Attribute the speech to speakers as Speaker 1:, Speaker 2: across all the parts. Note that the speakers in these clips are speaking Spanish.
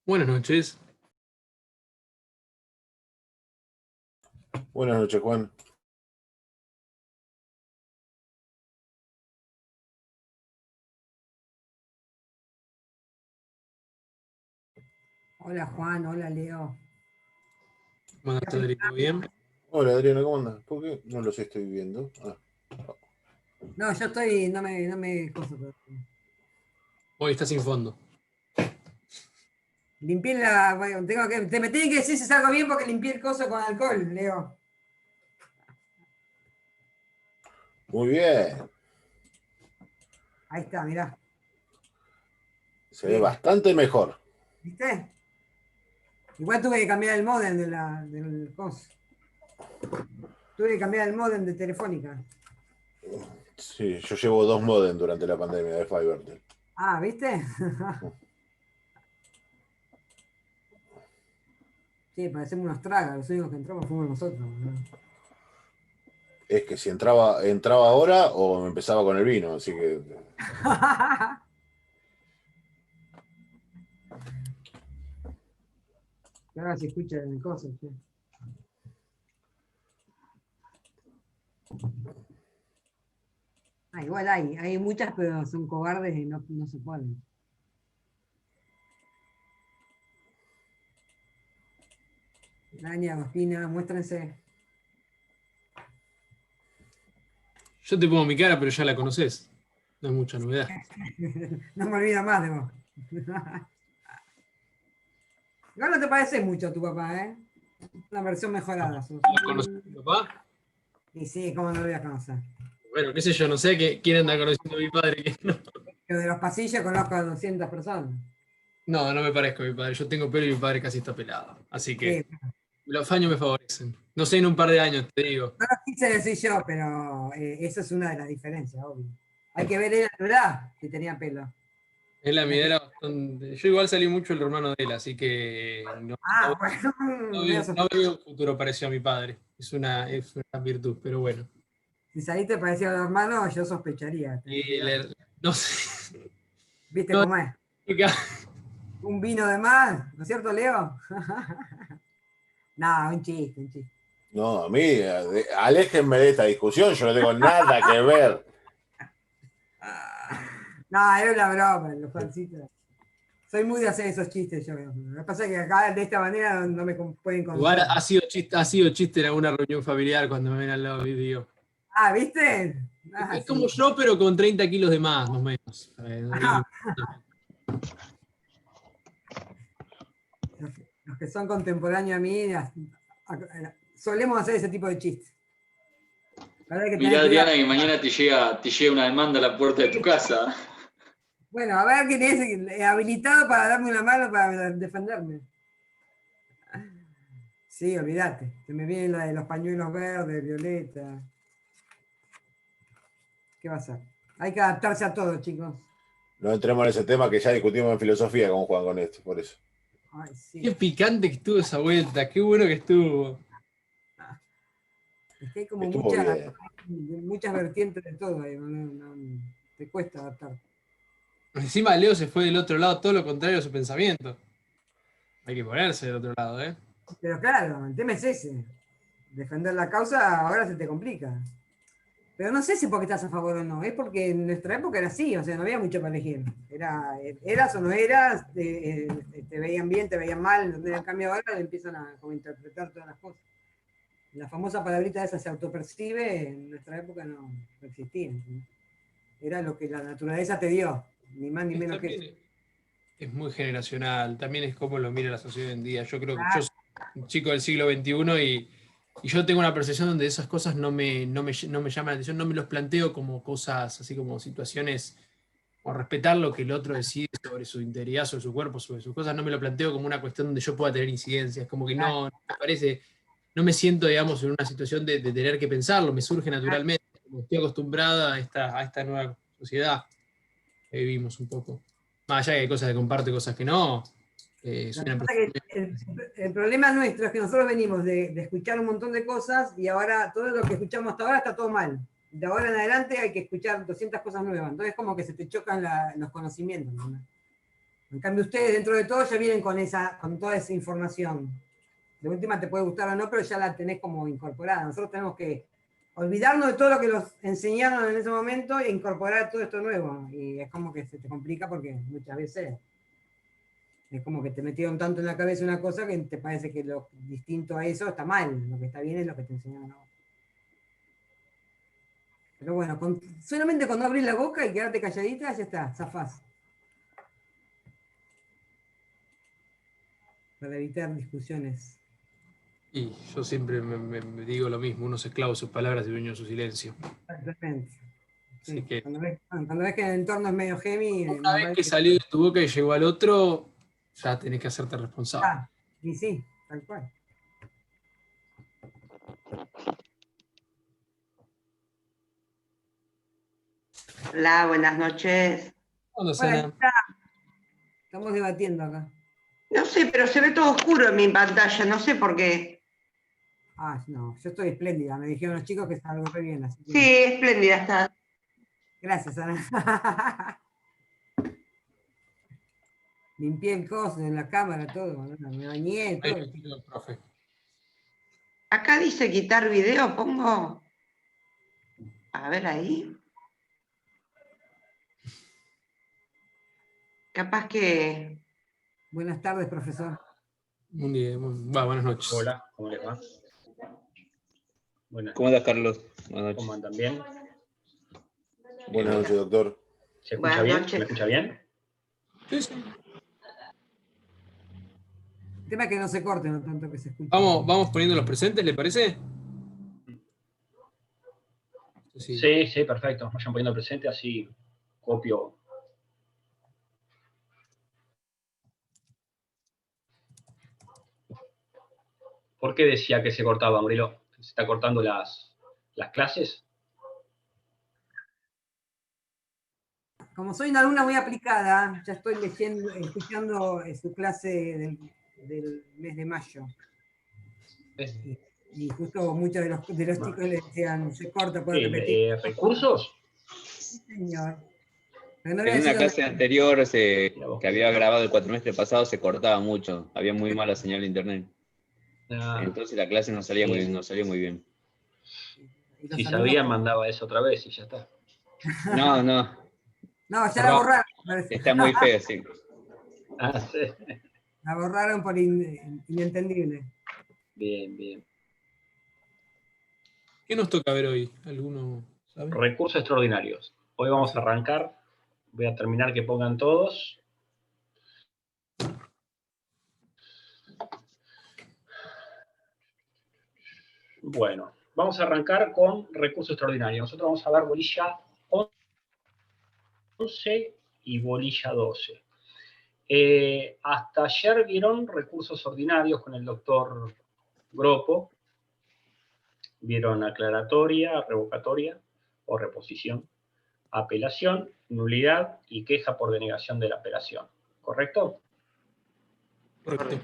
Speaker 1: Buenas noches.
Speaker 2: Buenas noches, Juan.
Speaker 3: Hola Juan, hola Leo.
Speaker 1: ¿Cómo andas, Adri? ¿Todo bien?
Speaker 2: Hola, Adriana, ¿cómo andas? ¿Por qué no los estoy viendo?
Speaker 3: No, yo estoy, no me
Speaker 1: Hoy está sin fondo.
Speaker 3: limpié la, bueno, me tienen que decir si salgo bien porque limpié el coso con alcohol, Leo.
Speaker 2: Muy bien.
Speaker 3: Ahí está, mirá.
Speaker 2: Se ve
Speaker 3: Bien,
Speaker 2: bastante mejor.
Speaker 3: ¿viste? Igual tuve que cambiar el modem del coso. Tuve que cambiar el modem de Telefónica.
Speaker 2: Sí, yo llevo dos modem durante la pandemia de Fivertel.
Speaker 3: Ah, ¿viste? Sí, parecemos unos tragas, los únicos que entramos fuimos nosotros, ¿no?
Speaker 2: Es que si entraba ahora o me empezaba con el vino, así que
Speaker 3: Y ahora se escucha el coso, che. Ah, igual hay muchas, pero son cobardes y no se ponen. Dani, Agostina, muéstrense.
Speaker 1: Yo te pongo mi cara, pero ya la conoces. No es mucha novedad.
Speaker 3: No me olvido más de vos. Igual no te parece mucho a tu papá, ¿eh? Una versión mejorada.
Speaker 1: ¿La conoces, papá?
Speaker 3: Y sí, ¿cómo no lo voy a conocer?
Speaker 1: Bueno, qué sé yo, no sé quién anda conociendo a mi padre. No.
Speaker 3: Yo de los pasillos conozco a 200 personas.
Speaker 1: No me parezco a mi padre. Yo tengo pelo y mi padre casi está pelado. Así que
Speaker 3: Sí,
Speaker 1: los años me favorecen. No sé, en un par de años, te digo.
Speaker 3: no lo quise decir yo, pero esa es una de las diferencias, obvio. Hay que ver él a tu edad, si tenía pelo.
Speaker 1: Él a mi edad era bastante. Yo igual salí mucho el hermano de él, así que
Speaker 3: Ah, bueno, medio
Speaker 1: no
Speaker 3: sospechoso.
Speaker 1: veo un futuro parecido a mi padre. Es una virtud, pero bueno.
Speaker 3: Si saliste parecido a los hermanos, yo sospecharía. Ten
Speaker 1: Y
Speaker 3: cuidado.
Speaker 1: no sé.
Speaker 3: ¿Viste
Speaker 1: No,
Speaker 3: cómo es? Un vino de más, ¿no es cierto, Leo? No, un chiste, un chiste.
Speaker 2: no, a mí, aléjenme de esta discusión, yo no tengo nada que ver.
Speaker 3: No, era una broma, los Juancitos. Soy muy de hacer esos chistes yo. Lo que pasa es que acá de esta manera no me pueden
Speaker 1: Igual
Speaker 3: conocer.
Speaker 1: ha sido chiste en alguna reunión familiar cuando me ven al lado y digo.
Speaker 3: Ah, ¿viste? Ah,
Speaker 1: Es como
Speaker 3: sí.
Speaker 1: yo, pero con 30 kilos de más o menos.
Speaker 3: Los que son contemporáneos a mí, solemos hacer ese tipo de chistes. Pero hay que
Speaker 4: Mirá,
Speaker 3: tener cuidado.
Speaker 4: Adriana, que mañana te llega una demanda a la puerta de tu casa.
Speaker 3: Bueno, a ver quién es habilitado para darme una mano para defenderme. Sí, olvídate. Se me viene la de los pañuelos verdes, violeta. ¿Qué va a ser? Hay que adaptarse a todo, chicos.
Speaker 2: No entremos en ese tema que ya discutimos en filosofía con Juan con esto, por eso.
Speaker 3: Ay, sí.
Speaker 1: Qué picante que estuvo esa vuelta, qué bueno que estuvo.
Speaker 3: Es que hay como
Speaker 2: Estuvo bien.
Speaker 3: muchas vertientes de todo ahí, te cuesta adaptar.
Speaker 1: Encima Leo se fue del otro lado, todo lo contrario a su pensamiento. Hay que ponerse del otro lado, ¿eh?
Speaker 3: Pero claro, el tema es ese. Defender la causa ahora se te complica. Pero no sé si porque estás a favor o no, es porque en nuestra época era así, o sea, no había mucho para elegir. Eras o no eras, te veían bien, te veían mal, en cambio ahora le empiezan a como interpretar todas las cosas. La famosa palabrita esa se autopercibe, en nuestra época no existía. ¿No? Era lo que la naturaleza te dio, ni más ni menos que eso.
Speaker 1: También es muy generacional, también es como lo mira la sociedad hoy en día. Yo creo que yo
Speaker 3: Ah,
Speaker 1: soy un chico del siglo XXI y yo tengo una percepción donde esas cosas no me llaman la atención, no me los planteo como cosas, así como situaciones, o respetar lo que el otro decide sobre su integridad, sobre su cuerpo, sobre sus cosas, no me lo planteo como una cuestión donde yo pueda tener incidencias, como que no me parece, no me siento, digamos, en una situación de tener que pensarlo, me surge naturalmente, como estoy acostumbrada a esta nueva sociedad que vivimos un poco. Más allá de que hay cosas que comparto y cosas que no,
Speaker 3: lo
Speaker 1: soy
Speaker 3: que
Speaker 1: una
Speaker 3: pasa
Speaker 1: persona.
Speaker 3: es que el problema nuestro es que nosotros venimos de escuchar un montón de cosas y ahora todo lo que escuchamos hasta ahora está todo mal. De ahora en adelante hay que escuchar 200 cosas nuevas. Entonces como que se te chocan los conocimientos, ¿no? En cambio, ustedes dentro de todo ya vienen con toda esa información. De última te puede gustar o no, pero ya la tenés como incorporada. Nosotros tenemos que olvidarnos de todo lo que nos enseñaron en ese momento e incorporar todo esto nuevo. Y es como que se te complica porque muchas veces es como que te metieron tanto en la cabeza una cosa que te parece que lo distinto a eso está mal. Lo que está bien es lo que te enseñaron a vos. Pero bueno, solamente cuando abrís la boca y quedarte calladita, ya está, zafás. Para evitar discusiones.
Speaker 1: Y yo siempre me digo lo mismo, uno es esclavo de sus palabras y dueño de su silencio.
Speaker 3: Exactamente.
Speaker 1: Así
Speaker 3: Sí.
Speaker 1: que
Speaker 3: Cuando ves que el entorno es medio heavy,
Speaker 1: una
Speaker 3: más
Speaker 1: vez
Speaker 3: vale
Speaker 1: que salió de tu boca y llegó al otro, ya tenés que hacerte responsable.
Speaker 3: Y sí, tal cual.
Speaker 5: Hola, buenas noches.
Speaker 1: ¿Cuándo,
Speaker 3: Hola,
Speaker 1: Sana?
Speaker 3: Anita. Estamos debatiendo acá.
Speaker 5: No sé, pero se ve todo oscuro en mi pantalla, no sé por qué.
Speaker 3: No, yo estoy espléndida. Me dijeron los chicos que salgo re bien. Así que
Speaker 5: Sí, espléndida está.
Speaker 3: gracias, Ana. Limpié el coso en la cámara, todo. Me bañé,
Speaker 1: Ahí
Speaker 3: todo.
Speaker 1: lo quiero, profe.
Speaker 5: Acá dice quitar video, pongo. A ver ahí. Capaz que.
Speaker 3: Buenas tardes, profesor.
Speaker 1: Buenas noches.
Speaker 6: Hola, ¿cómo les va? Buenas.
Speaker 7: ¿Cómo andas, Carlos? Buenas
Speaker 6: ¿Cómo
Speaker 7: noches.
Speaker 6: andan? ¿Bien?
Speaker 2: Buenas noches, doctor.
Speaker 6: ¿Se escucha
Speaker 5: Buenas
Speaker 6: bien?
Speaker 5: noches.
Speaker 6: ¿Me escucha bien?
Speaker 1: Sí, sí.
Speaker 3: El tema es que no se corte, no tanto que se escuche.
Speaker 1: Vamos poniendo los presentes, ¿le parece? Sí.
Speaker 6: Sí, sí, perfecto. Vayan poniendo presente, así copio. ¿Por qué decía que se cortaba, Murilo? ¿Se está cortando las clases?
Speaker 3: Como soy una alumna muy aplicada, ya estoy leyendo, escuchando su clase del mes de mayo. Y justo muchos de los chicos le decían, se corta, puede repetir.
Speaker 6: ¿Recursos?
Speaker 3: Sí, señor. Pero no voy a
Speaker 7: En una
Speaker 3: decir
Speaker 7: clase
Speaker 3: dónde-
Speaker 7: anterior que había grabado el cuatrimestre pasado se cortaba mucho, había muy mala señal de internet.
Speaker 6: Ah,
Speaker 7: Entonces la clase no salía
Speaker 6: bien.
Speaker 7: no salió muy bien.
Speaker 3: y los
Speaker 6: Si
Speaker 3: alumnos-
Speaker 6: sabía, mandaba eso otra vez y ya está.
Speaker 7: No,
Speaker 3: No, ya la
Speaker 6: Perdón.
Speaker 3: borraron, parece.
Speaker 7: está muy feo, sí.
Speaker 6: Ah, sí.
Speaker 3: La borraron por inentendible.
Speaker 6: Bien, bien.
Speaker 1: ¿Qué nos toca ver hoy? ¿Alguno sabe?
Speaker 6: Recursos extraordinarios. Hoy vamos a arrancar. Voy a terminar que pongan todos. Bueno, vamos a arrancar con recursos extraordinarios. Nosotros vamos a ver bolilla 11 y bolilla 12. Hasta ayer vieron recursos ordinarios con el doctor Gropo. Vieron aclaratoria, revocatoria o reposición, apelación, nulidad y queja por denegación de la apelación. ¿Correcto?
Speaker 1: Correcto.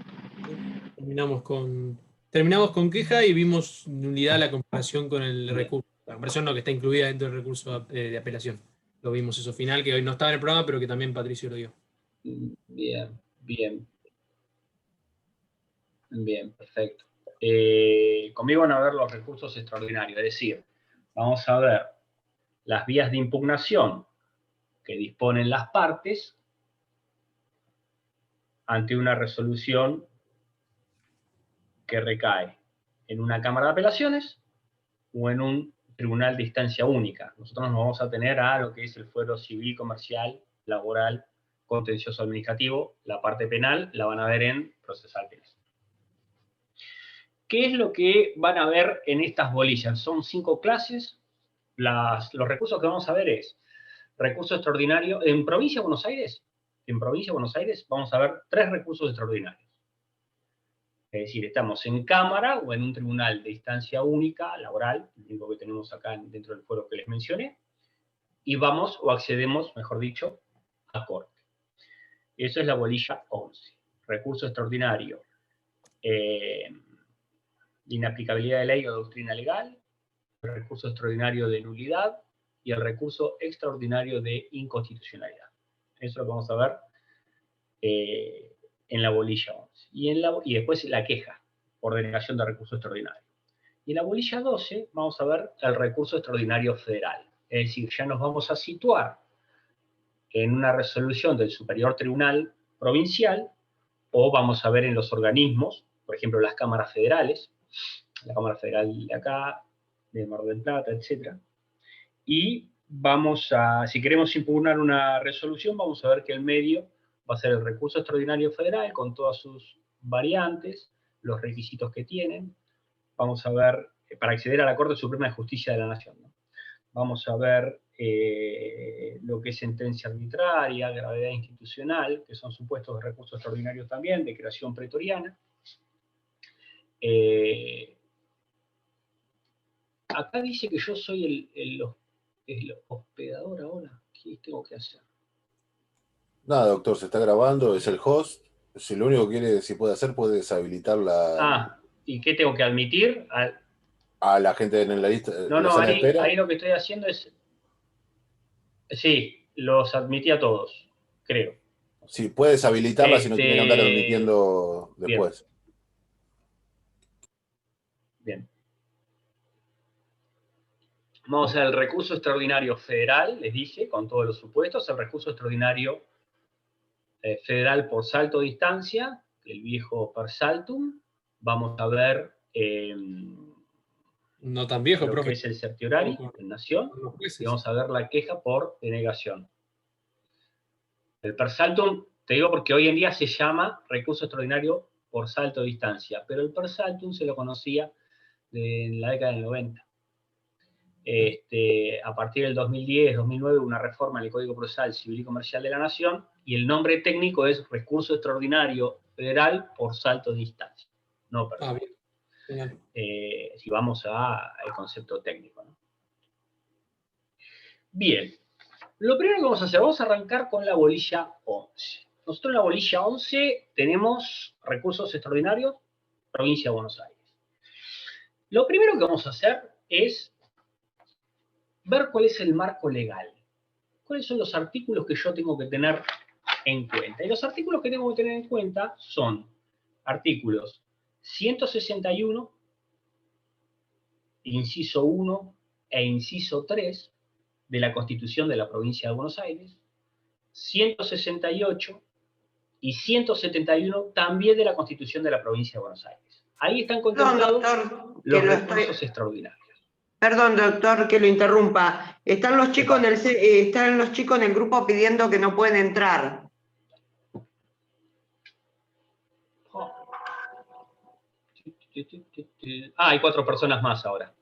Speaker 1: Terminamos con queja y vimos nulidad la comparación con el recurso. La comparación no, que está incluida dentro del recurso de apelación. Lo vimos eso final, que hoy no estaba en el programa, pero que también Patricio lo dio.
Speaker 6: Bien, bien. Bien, perfecto. Conmigo van a ver los recursos extraordinarios, es decir, vamos a ver las vías de impugnación que disponen las partes ante una resolución que recae en una Cámara de Apelaciones o en un tribunal de instancia única. Nosotros nos vamos a tener a lo que es el fuero civil, comercial, laboral, contencioso administrativo. La parte penal la van a ver en procesal penal. ¿Qué es lo que van a ver en estas bolillas? Son 5 clases. Los recursos que vamos a ver es recurso extraordinario. En Provincia de Buenos Aires, vamos a ver 3 recursos extraordinarios. Es decir, estamos en Cámara o en un tribunal de instancia única, laboral, el único que tenemos acá dentro del foro que les mencioné, y vamos o accedemos, mejor dicho, a corte. Eso es la bolilla 11. Recurso extraordinario. Inaplicabilidad de ley o doctrina legal, el recurso extraordinario de nulidad y el recurso extraordinario de inconstitucionalidad. Eso lo vamos a ver en la bolilla 11. Y después la queja por denegación de recurso extraordinario. Y en la bolilla 12 vamos a ver el recurso extraordinario federal. Es decir, ya nos vamos a situar en una resolución del Superior Tribunal Provincial, o vamos a ver en los organismos, por ejemplo, las cámaras federales, la Cámara Federal de acá, de Mar del Plata, etc. Y vamos a, si queremos impugnar una resolución, vamos a ver que el medio va a ser el recurso extraordinario federal con todas sus variantes, los requisitos que tienen. Vamos a ver, para acceder a la Corte Suprema de Justicia de la Nación, ¿no? Vamos a ver lo que es sentencia arbitraria, gravedad institucional, que son supuestos de recursos extraordinarios también, de creación pretoriana. Acá dice que yo soy el hospedador ahora. ¿Qué tengo que hacer?
Speaker 2: Nada, doctor, se está grabando, es el host. Si lo único que quiere, si puede hacer, puede deshabilitar
Speaker 6: ¿y qué tengo que admitir?
Speaker 2: a la gente en la lista.
Speaker 6: No, ahí lo que estoy haciendo es... Sí, los admití a todos, creo.
Speaker 2: Sí, puede deshabilitarla si no tiene que andar admitiendo después.
Speaker 6: Bien. Vamos al recurso extraordinario federal, les dije, con todos los supuestos, el recurso extraordinario federal por salto de distancia, el viejo per saltum. Vamos a ver
Speaker 1: no tan viejo,
Speaker 6: lo
Speaker 1: profe.
Speaker 6: que es el certiorari en Nación, y vamos a ver la queja por denegación. El per saltum, te digo porque hoy en día se llama recurso extraordinario por salto de distancia, pero el per saltum se lo conocía en la década del 90. A partir del 2010, 2009, una reforma en el Código Procesal Civil y Comercial de la Nación, y el nombre técnico es recurso extraordinario federal por salto de distancia. No, perdón.
Speaker 1: Bien.
Speaker 6: Si vamos al concepto técnico, ¿no? Bien. Lo primero que vamos a hacer, vamos a arrancar con la bolilla 11. Nosotros en la bolilla 11 tenemos recursos extraordinarios, provincia de Buenos Aires. Lo primero que vamos a hacer es ver cuál es el marco legal. ¿Cuáles son los artículos que yo tengo que tener en cuenta? Y los artículos que tengo que tener en cuenta son artículos 161, inciso 1 e inciso 3 de la Constitución de la Provincia de Buenos Aires, 168 y 171 también de la Constitución de la Provincia de Buenos Aires. Ahí están contemplados los recursos extraordinarios.
Speaker 5: Perdón, doctor, que lo interrumpa. Están los chicos en el grupo pidiendo que no pueden entrar.
Speaker 6: Hay 4 personas más ahora.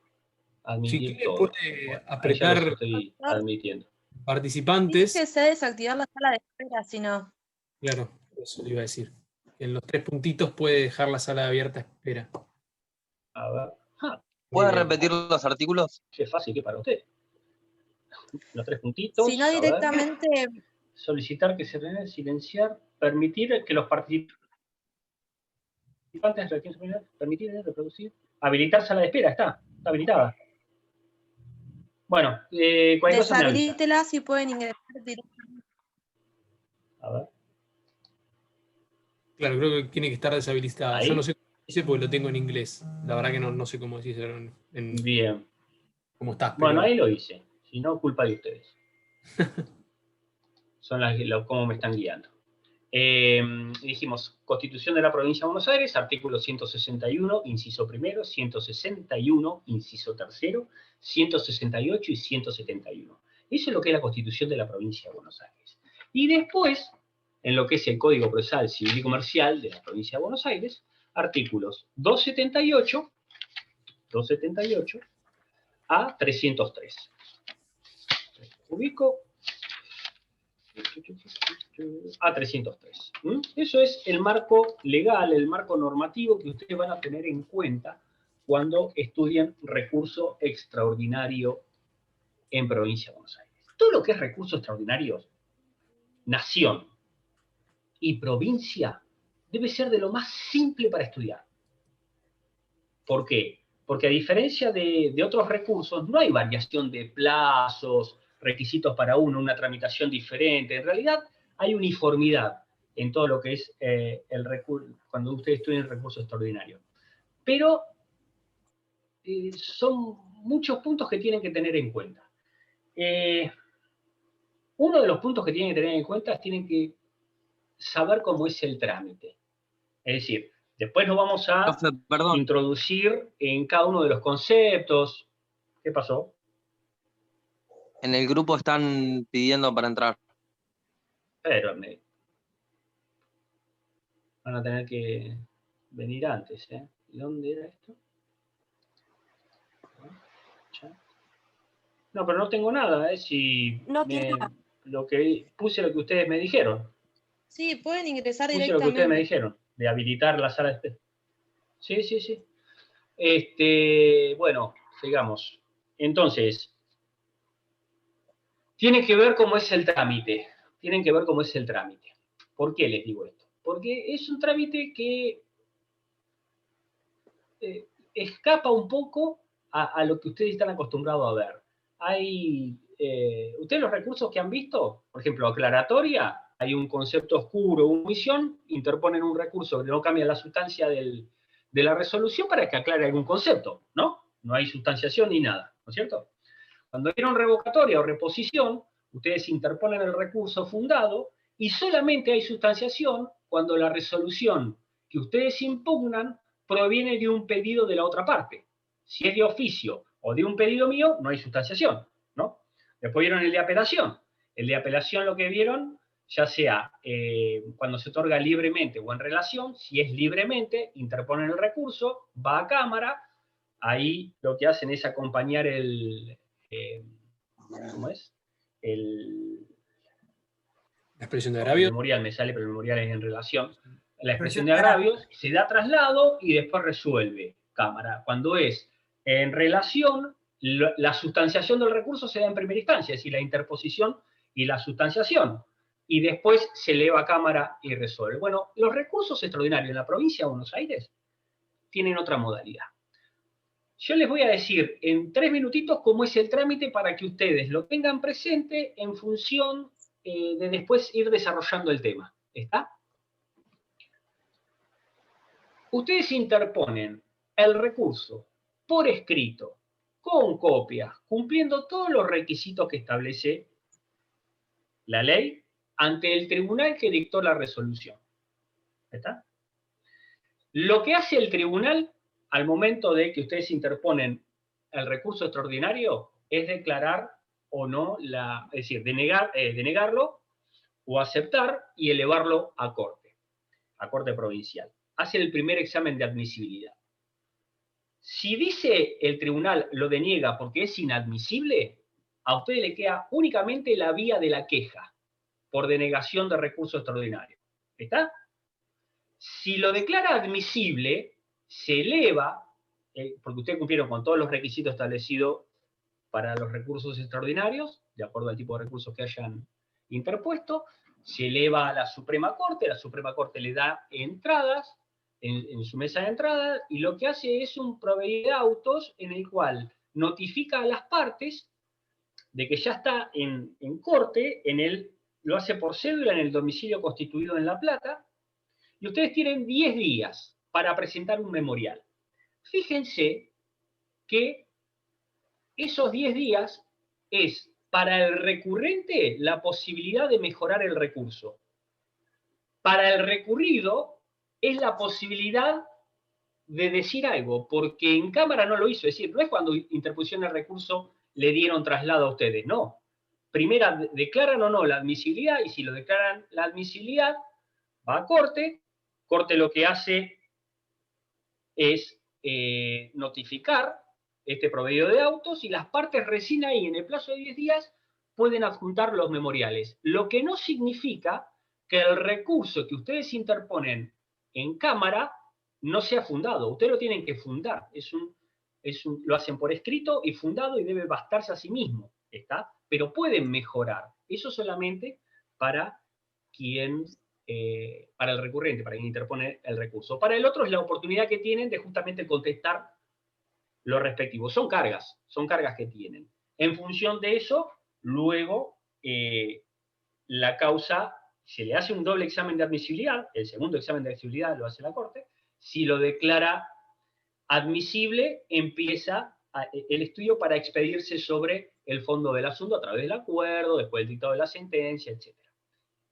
Speaker 1: Si quiere puede apretar
Speaker 6: estoy admitiendo.
Speaker 1: participantes.
Speaker 8: Dice que se desactivar la sala de espera, si no.
Speaker 1: Claro, eso le iba a decir. En los 3 puntitos puede dejar la sala abierta a espera.
Speaker 6: A ver.
Speaker 9: ¿Puede repetir los artículos?
Speaker 6: Qué fácil que para usted. Los 3 puntitos.
Speaker 8: Si no directamente.
Speaker 6: Solicitar que se ordene silenciar, permitir que los participantes permitir reproducir. Habilitar sala de espera, está habilitada. Bueno, cualquier cosa me avisa.
Speaker 8: Deshabilítela si pueden ingresar directamente.
Speaker 6: A ver.
Speaker 1: Claro, creo que tiene que estar deshabilitada.
Speaker 6: ¿Ahí?
Speaker 1: Yo no sé cómo dice porque lo tengo en inglés. La verdad que no sé cómo decirlo
Speaker 6: Bien.
Speaker 1: cómo está. Pero...
Speaker 6: Bueno, ahí lo hice. Si no, culpa de ustedes. Son cómo me están guiando. Dijimos, Constitución de la Provincia de Buenos Aires, artículo 161, inciso primero, 161, inciso tercero, 168 y 171. Eso es lo que es la Constitución de la Provincia de Buenos Aires. Y después, en lo que es el Código Procesal Civil y Comercial de la Provincia de Buenos Aires, artículos 278 a 303. Ubico a 303. Eso es el marco legal, el marco normativo que ustedes van a tener en cuenta cuando estudian recurso extraordinario en Provincia de Buenos Aires. Todo lo que es recurso extraordinario, nación y provincia, debe ser de lo más simple para estudiar. ¿Por qué? Porque a diferencia de otros recursos, no hay variación de plazos, requisitos para uno, una tramitación diferente. En realidad hay uniformidad en todo lo que es cuando ustedes estudien el recurso extraordinario. Pero son muchos puntos que tienen que tener en cuenta. Uno de los puntos que tienen que tener en cuenta es tienen que saber cómo es el trámite. Es decir, después nos vamos a introducir en cada uno de los conceptos. ¿Qué pasó?
Speaker 9: En el grupo están pidiendo para entrar.
Speaker 6: Pero van a tener que venir antes, ¿eh? ¿Y dónde era esto? No, pero no tengo nada, ¿eh? Si
Speaker 8: No tiene nada.
Speaker 6: puse lo que ustedes me dijeron.
Speaker 8: Sí, pueden ingresar
Speaker 6: Puse lo que ustedes me
Speaker 8: directamente.
Speaker 6: dijeron, de habilitar la sala de espera. Sí, sí, sí. Bueno, sigamos. Entonces, tienen que ver cómo es el trámite. Tienen que ver cómo es el trámite. ¿Por qué les digo esto? Porque es un trámite que escapa un poco a lo que ustedes están acostumbrados a ver. Ustedes los recursos que han visto, por ejemplo, aclaratoria, hay un concepto oscuro, una omisión, interponen un recurso que no cambia la sustancia de la resolución para que aclare algún concepto, ¿no? No hay sustanciación ni nada, ¿no es cierto? Cuando vieron revocatoria o reposición, ustedes interponen el recurso fundado y solamente hay sustanciación cuando la resolución que ustedes impugnan proviene de un pedido de la otra parte. Si es de oficio o de un pedido mío, no hay sustanciación, ¿no? Después vieron el de apelación. El de apelación lo que vieron, ya sea cuando se otorga libremente o en relación, si es libremente, interponen el recurso, va a cámara, ahí lo que hacen es acompañar ¿cómo es?
Speaker 1: La expresión de agravios.
Speaker 6: El memorial me sale, pero el memorial es en relación. La expresión de agravios se da traslado y después resuelve cámara. Cuando es en relación, la sustanciación del recurso se da en primera instancia, es decir, la interposición y la sustanciación. Y después se eleva a cámara y resuelve. Bueno, los recursos extraordinarios en la provincia de Buenos Aires tienen otra modalidad. Yo les voy a decir en 3 minutitos cómo es el trámite para que ustedes lo tengan presente en función de después ir desarrollando el tema. ¿Está? Ustedes interponen el recurso por escrito, con copias, cumpliendo todos los requisitos que establece la ley ante el tribunal que dictó la resolución. ¿Está? Lo que hace el tribunal al momento de que ustedes interponen el recurso extraordinario es declarar o no, es decir, denegarlo o aceptar y elevarlo a corte provincial. Hace el primer examen de admisibilidad. Si dice el tribunal lo deniega porque es inadmisible, a usted le queda únicamente la vía de la queja por denegación de recurso extraordinario. ¿Está? Si lo declara admisible, se eleva, porque ustedes cumplieron con todos los requisitos establecidos para los recursos extraordinarios, de acuerdo al tipo de recursos que hayan interpuesto, se eleva a la Suprema Corte le da entradas, en su mesa de entrada, y lo que hace es un proveedor de autos en el cual notifica a las partes de que ya está en corte, lo hace por cédula en el domicilio constituido en La Plata, y ustedes tienen 10 días para presentar un memorial. Fíjense que esos 10 días es para el recurrente la posibilidad de mejorar el recurso. Para el recurrido es la posibilidad de decir algo, porque en cámara no lo hizo. Es decir, no es cuando interpusieron el recurso le dieron traslado a ustedes, no. Primero declaran o no la admisibilidad, y si lo declaran la admisibilidad, va a corte. Corte lo que hace es notificar este proveedor de autos, y las partes recién ahí, en el plazo de 10 días, pueden adjuntar los memoriales. Lo que no significa que el recurso que ustedes interponen en cámara no sea fundado. Ustedes lo tienen que fundar. Lo hacen por escrito y fundado, y debe bastarse a sí mismo. ¿Está? Pero pueden mejorar. Eso solamente para para el recurrente, para quien interpone el recurso. Para el otro es la oportunidad que tienen de justamente contestar lo respectivo. Son cargas que tienen. En función de eso, luego la causa se le hace un doble examen de admisibilidad, el segundo examen de admisibilidad lo hace la Corte, si lo declara admisible, empieza el estudio para expedirse sobre el fondo del asunto a través del acuerdo, después del dictado de la sentencia, etc.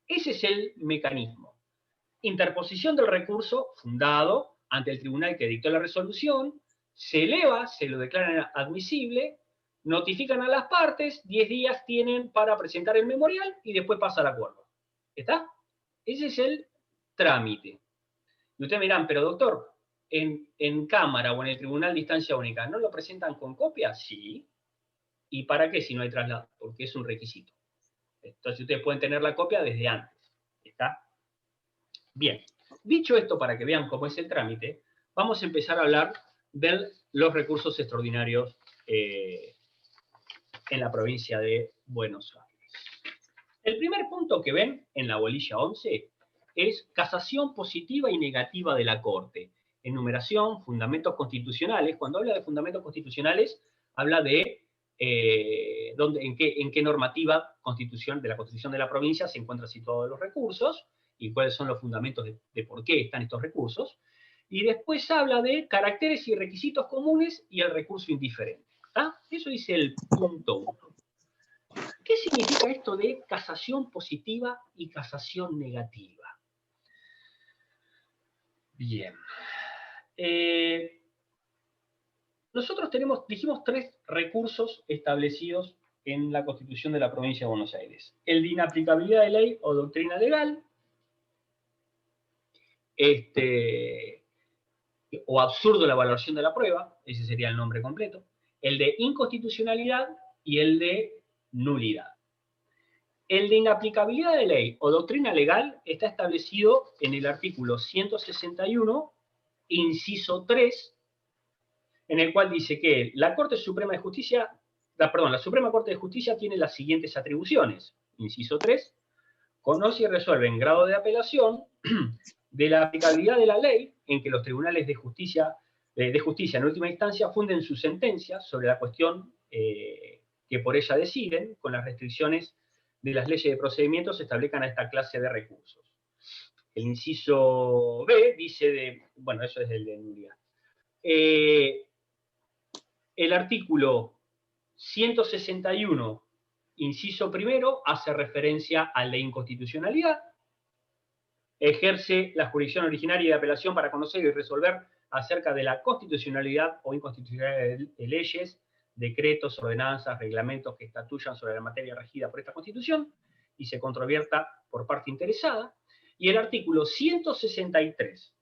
Speaker 6: Ese es el mecanismo. Interposición del recurso fundado ante el tribunal que dictó la resolución, se eleva, se lo declaran admisible, notifican a las partes, 10 días tienen para presentar el memorial y después pasa al acuerdo. ¿Está? Ese es el trámite. Y ustedes me dirán, pero doctor, en Cámara o en el Tribunal de Instancia Única, ¿no lo presentan con copia? Sí. ¿Y para qué si no hay traslado? Porque es un requisito. Entonces ustedes pueden tener la copia desde antes. ¿Está? Bien. Dicho esto, para que vean cómo es el trámite, vamos a empezar a hablar de los recursos extraordinarios en la provincia de Buenos Aires. El primer punto que ven en la bolilla 11 es casación positiva y negativa de la Corte. Enumeración, fundamentos constitucionales. Cuando habla de fundamentos constitucionales, habla de en qué normativa de la Constitución de la provincia se encuentran situados los recursos y cuáles son los fundamentos de por qué están estos recursos. Y después habla de caracteres y requisitos comunes y el recurso indiferente. ¿Tá? Eso dice el punto 1. ¿Qué significa esto de casación positiva y casación negativa? Bien. Nosotros dijimos 3 recursos establecidos en la Constitución de la Provincia de Buenos Aires. El de inaplicabilidad de ley o doctrina legal, o absurdo la valoración de la prueba, ese sería el nombre completo, el de inconstitucionalidad y el de nulidad. El de inaplicabilidad de ley o doctrina legal está establecido en el artículo 161, inciso 3, en el cual dice que la Suprema Corte de Justicia tiene las siguientes atribuciones. Inciso 3, conoce y resuelve en grado de apelación de la aplicabilidad de la ley en que los tribunales de justicia en última instancia funden sus sentencias sobre la cuestión que por ella deciden, con las restricciones de las leyes de procedimientos se establezcan a esta clase de recursos. El inciso B dice bueno, eso es el de nulidad. El artículo 161, inciso primero, hace referencia al de inconstitucionalidad. Ejerce la jurisdicción originaria de apelación para conocer y resolver acerca de la constitucionalidad o inconstitucionalidad de leyes, decretos, ordenanzas, reglamentos que estatuyan sobre la materia regida por esta Constitución y se controvierta por parte interesada. Y el artículo 163,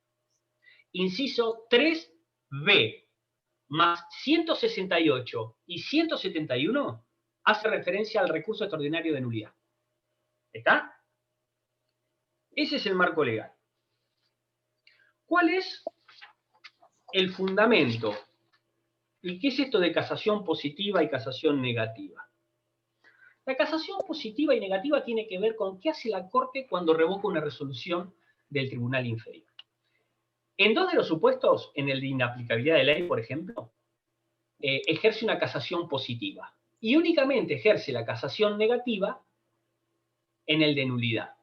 Speaker 6: inciso 3b, más 168 y 171, hace referencia al recurso extraordinario de nulidad. ¿Está? Ese es el marco legal. ¿Cuál es el fundamento? ¿Y qué es esto de casación positiva y casación negativa? La casación positiva y negativa tiene que ver con qué hace la Corte cuando revoca una resolución del tribunal inferior. En 2 de los supuestos, en el de inaplicabilidad de ley, por ejemplo, ejerce una casación positiva. Y únicamente ejerce la casación negativa en el de nulidad.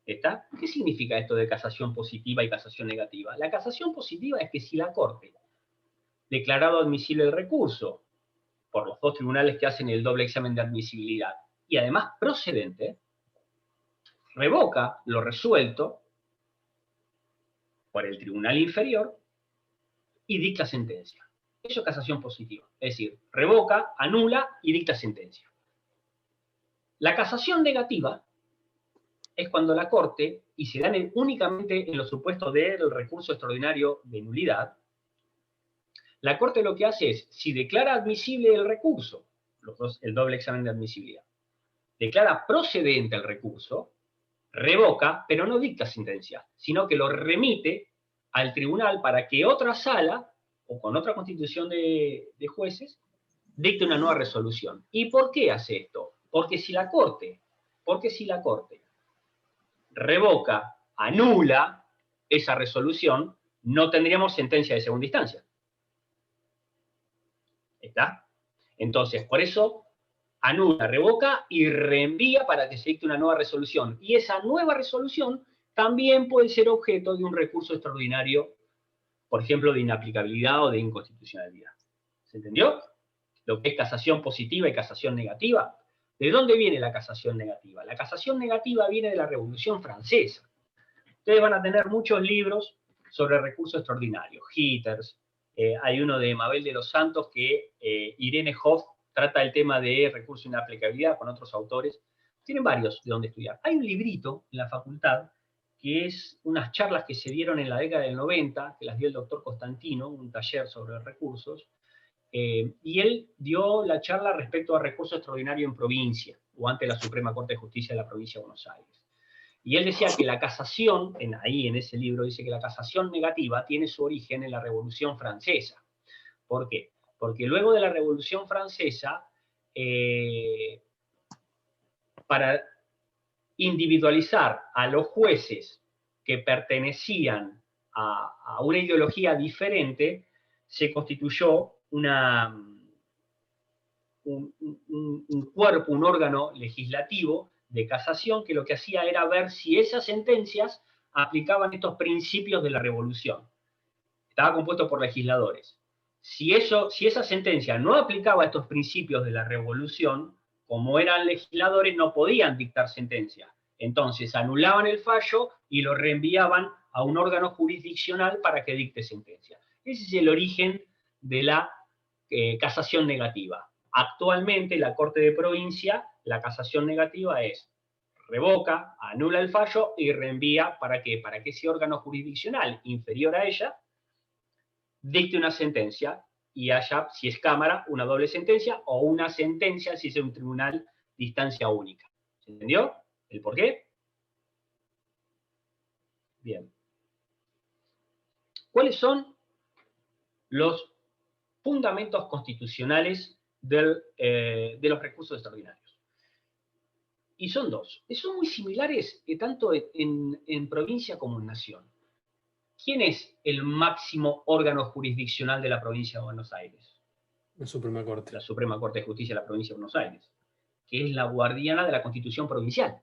Speaker 6: ¿Está? ¿Qué significa esto de casación positiva y casación negativa? La casación positiva es que si la Corte, declarado admisible el recurso por los 2 tribunales que hacen el doble examen de admisibilidad, y además procedente, revoca lo resuelto por el tribunal inferior y dicta sentencia. Eso es casación positiva. Es decir, revoca, anula y dicta sentencia. La casación negativa es cuando la Corte, y se dan únicamente en los supuestos del recurso extraordinario de nulidad, la Corte lo que hace es, si declara admisible el recurso, el doble examen de admisibilidad, declara procedente el recurso, revoca, pero no dicta sentencia, sino que lo remite al tribunal para que otra sala, o con otra constitución de jueces, dicte una nueva resolución. ¿Y por qué hace esto? Porque si la Corte revoca, anula esa resolución, no tendríamos sentencia de segunda instancia. ¿Está? Entonces, por eso anula, revoca y reenvía para que se dicte una nueva resolución. Y esa nueva resolución también puede ser objeto de un recurso extraordinario, por ejemplo, de inaplicabilidad o de inconstitucionalidad. ¿Se entendió? Lo que es casación positiva y casación negativa. ¿De dónde viene la casación negativa? La casación negativa viene de la Revolución Francesa. Ustedes van a tener muchos libros sobre recursos extraordinarios. Hitters, hay uno de Mabel de los Santos que Irene Hoff trata el tema de recurso de inaplicabilidad con otros autores. Tienen varios de donde estudiar. Hay un librito en la facultad que es unas charlas que se dieron en la década del 90, que las dio el doctor Constantino, un taller sobre recursos, y él dio la charla respecto a recurso extraordinario en provincia, o ante la Suprema Corte de Justicia de la Provincia de Buenos Aires. Y él decía que la casación, ahí en ese libro dice que la casación negativa tiene su origen en la Revolución Francesa. ¿Por qué? Porque luego de la Revolución Francesa, para individualizar a los jueces que pertenecían a una ideología diferente, se constituyó un cuerpo, un órgano legislativo de casación que lo que hacía era ver si esas sentencias aplicaban estos principios de la revolución. Estaba compuesto por legisladores. Si esa sentencia no aplicaba estos principios de la revolución, como eran legisladores no podían dictar sentencia. Entonces anulaban el fallo y lo reenviaban a un órgano jurisdiccional para que dicte sentencia. Ese es el origen de la casación negativa. Actualmente, la Corte de Provincia, la casación negativa es revoca, anula el fallo y reenvía para que ese órgano jurisdiccional inferior a ella dicte una sentencia y haya, si es Cámara, una doble sentencia o una sentencia si es un tribunal de instancia única. ¿Se entendió el por qué? Bien. ¿Cuáles son los fundamentos constitucionales de los recursos extraordinarios? Y son dos. Son muy similares tanto en provincia como en nación. ¿Quién es el máximo órgano jurisdiccional de la provincia de Buenos Aires?
Speaker 1: La Suprema Corte.
Speaker 6: La Suprema Corte de Justicia de la provincia de Buenos Aires, que es la guardiana de la Constitución provincial.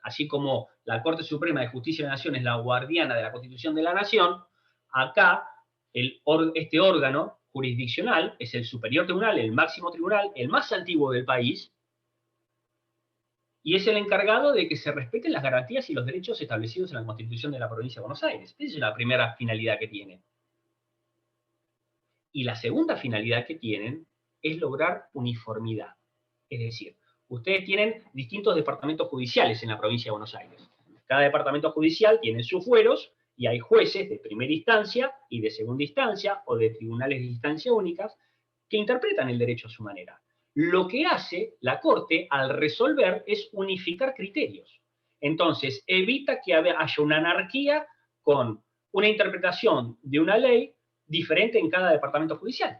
Speaker 6: Así como la Corte Suprema de Justicia de la Nación es la guardiana de la Constitución de la Nación, acá este órgano jurisdiccional es el superior tribunal, el máximo tribunal, el más antiguo del país, y es el encargado de que se respeten las garantías y los derechos establecidos en la Constitución de la Provincia de Buenos Aires. Esa es la primera finalidad que tiene. Y la segunda finalidad que tienen es lograr uniformidad. Es decir, ustedes tienen distintos departamentos judiciales en la Provincia de Buenos Aires. Cada departamento judicial tiene sus fueros y hay jueces de primera instancia y de segunda instancia o de tribunales de instancia únicas que interpretan el derecho a su manera. Lo que hace la Corte al resolver es unificar criterios. Entonces, evita que haya una anarquía con una interpretación de una ley diferente en cada departamento judicial.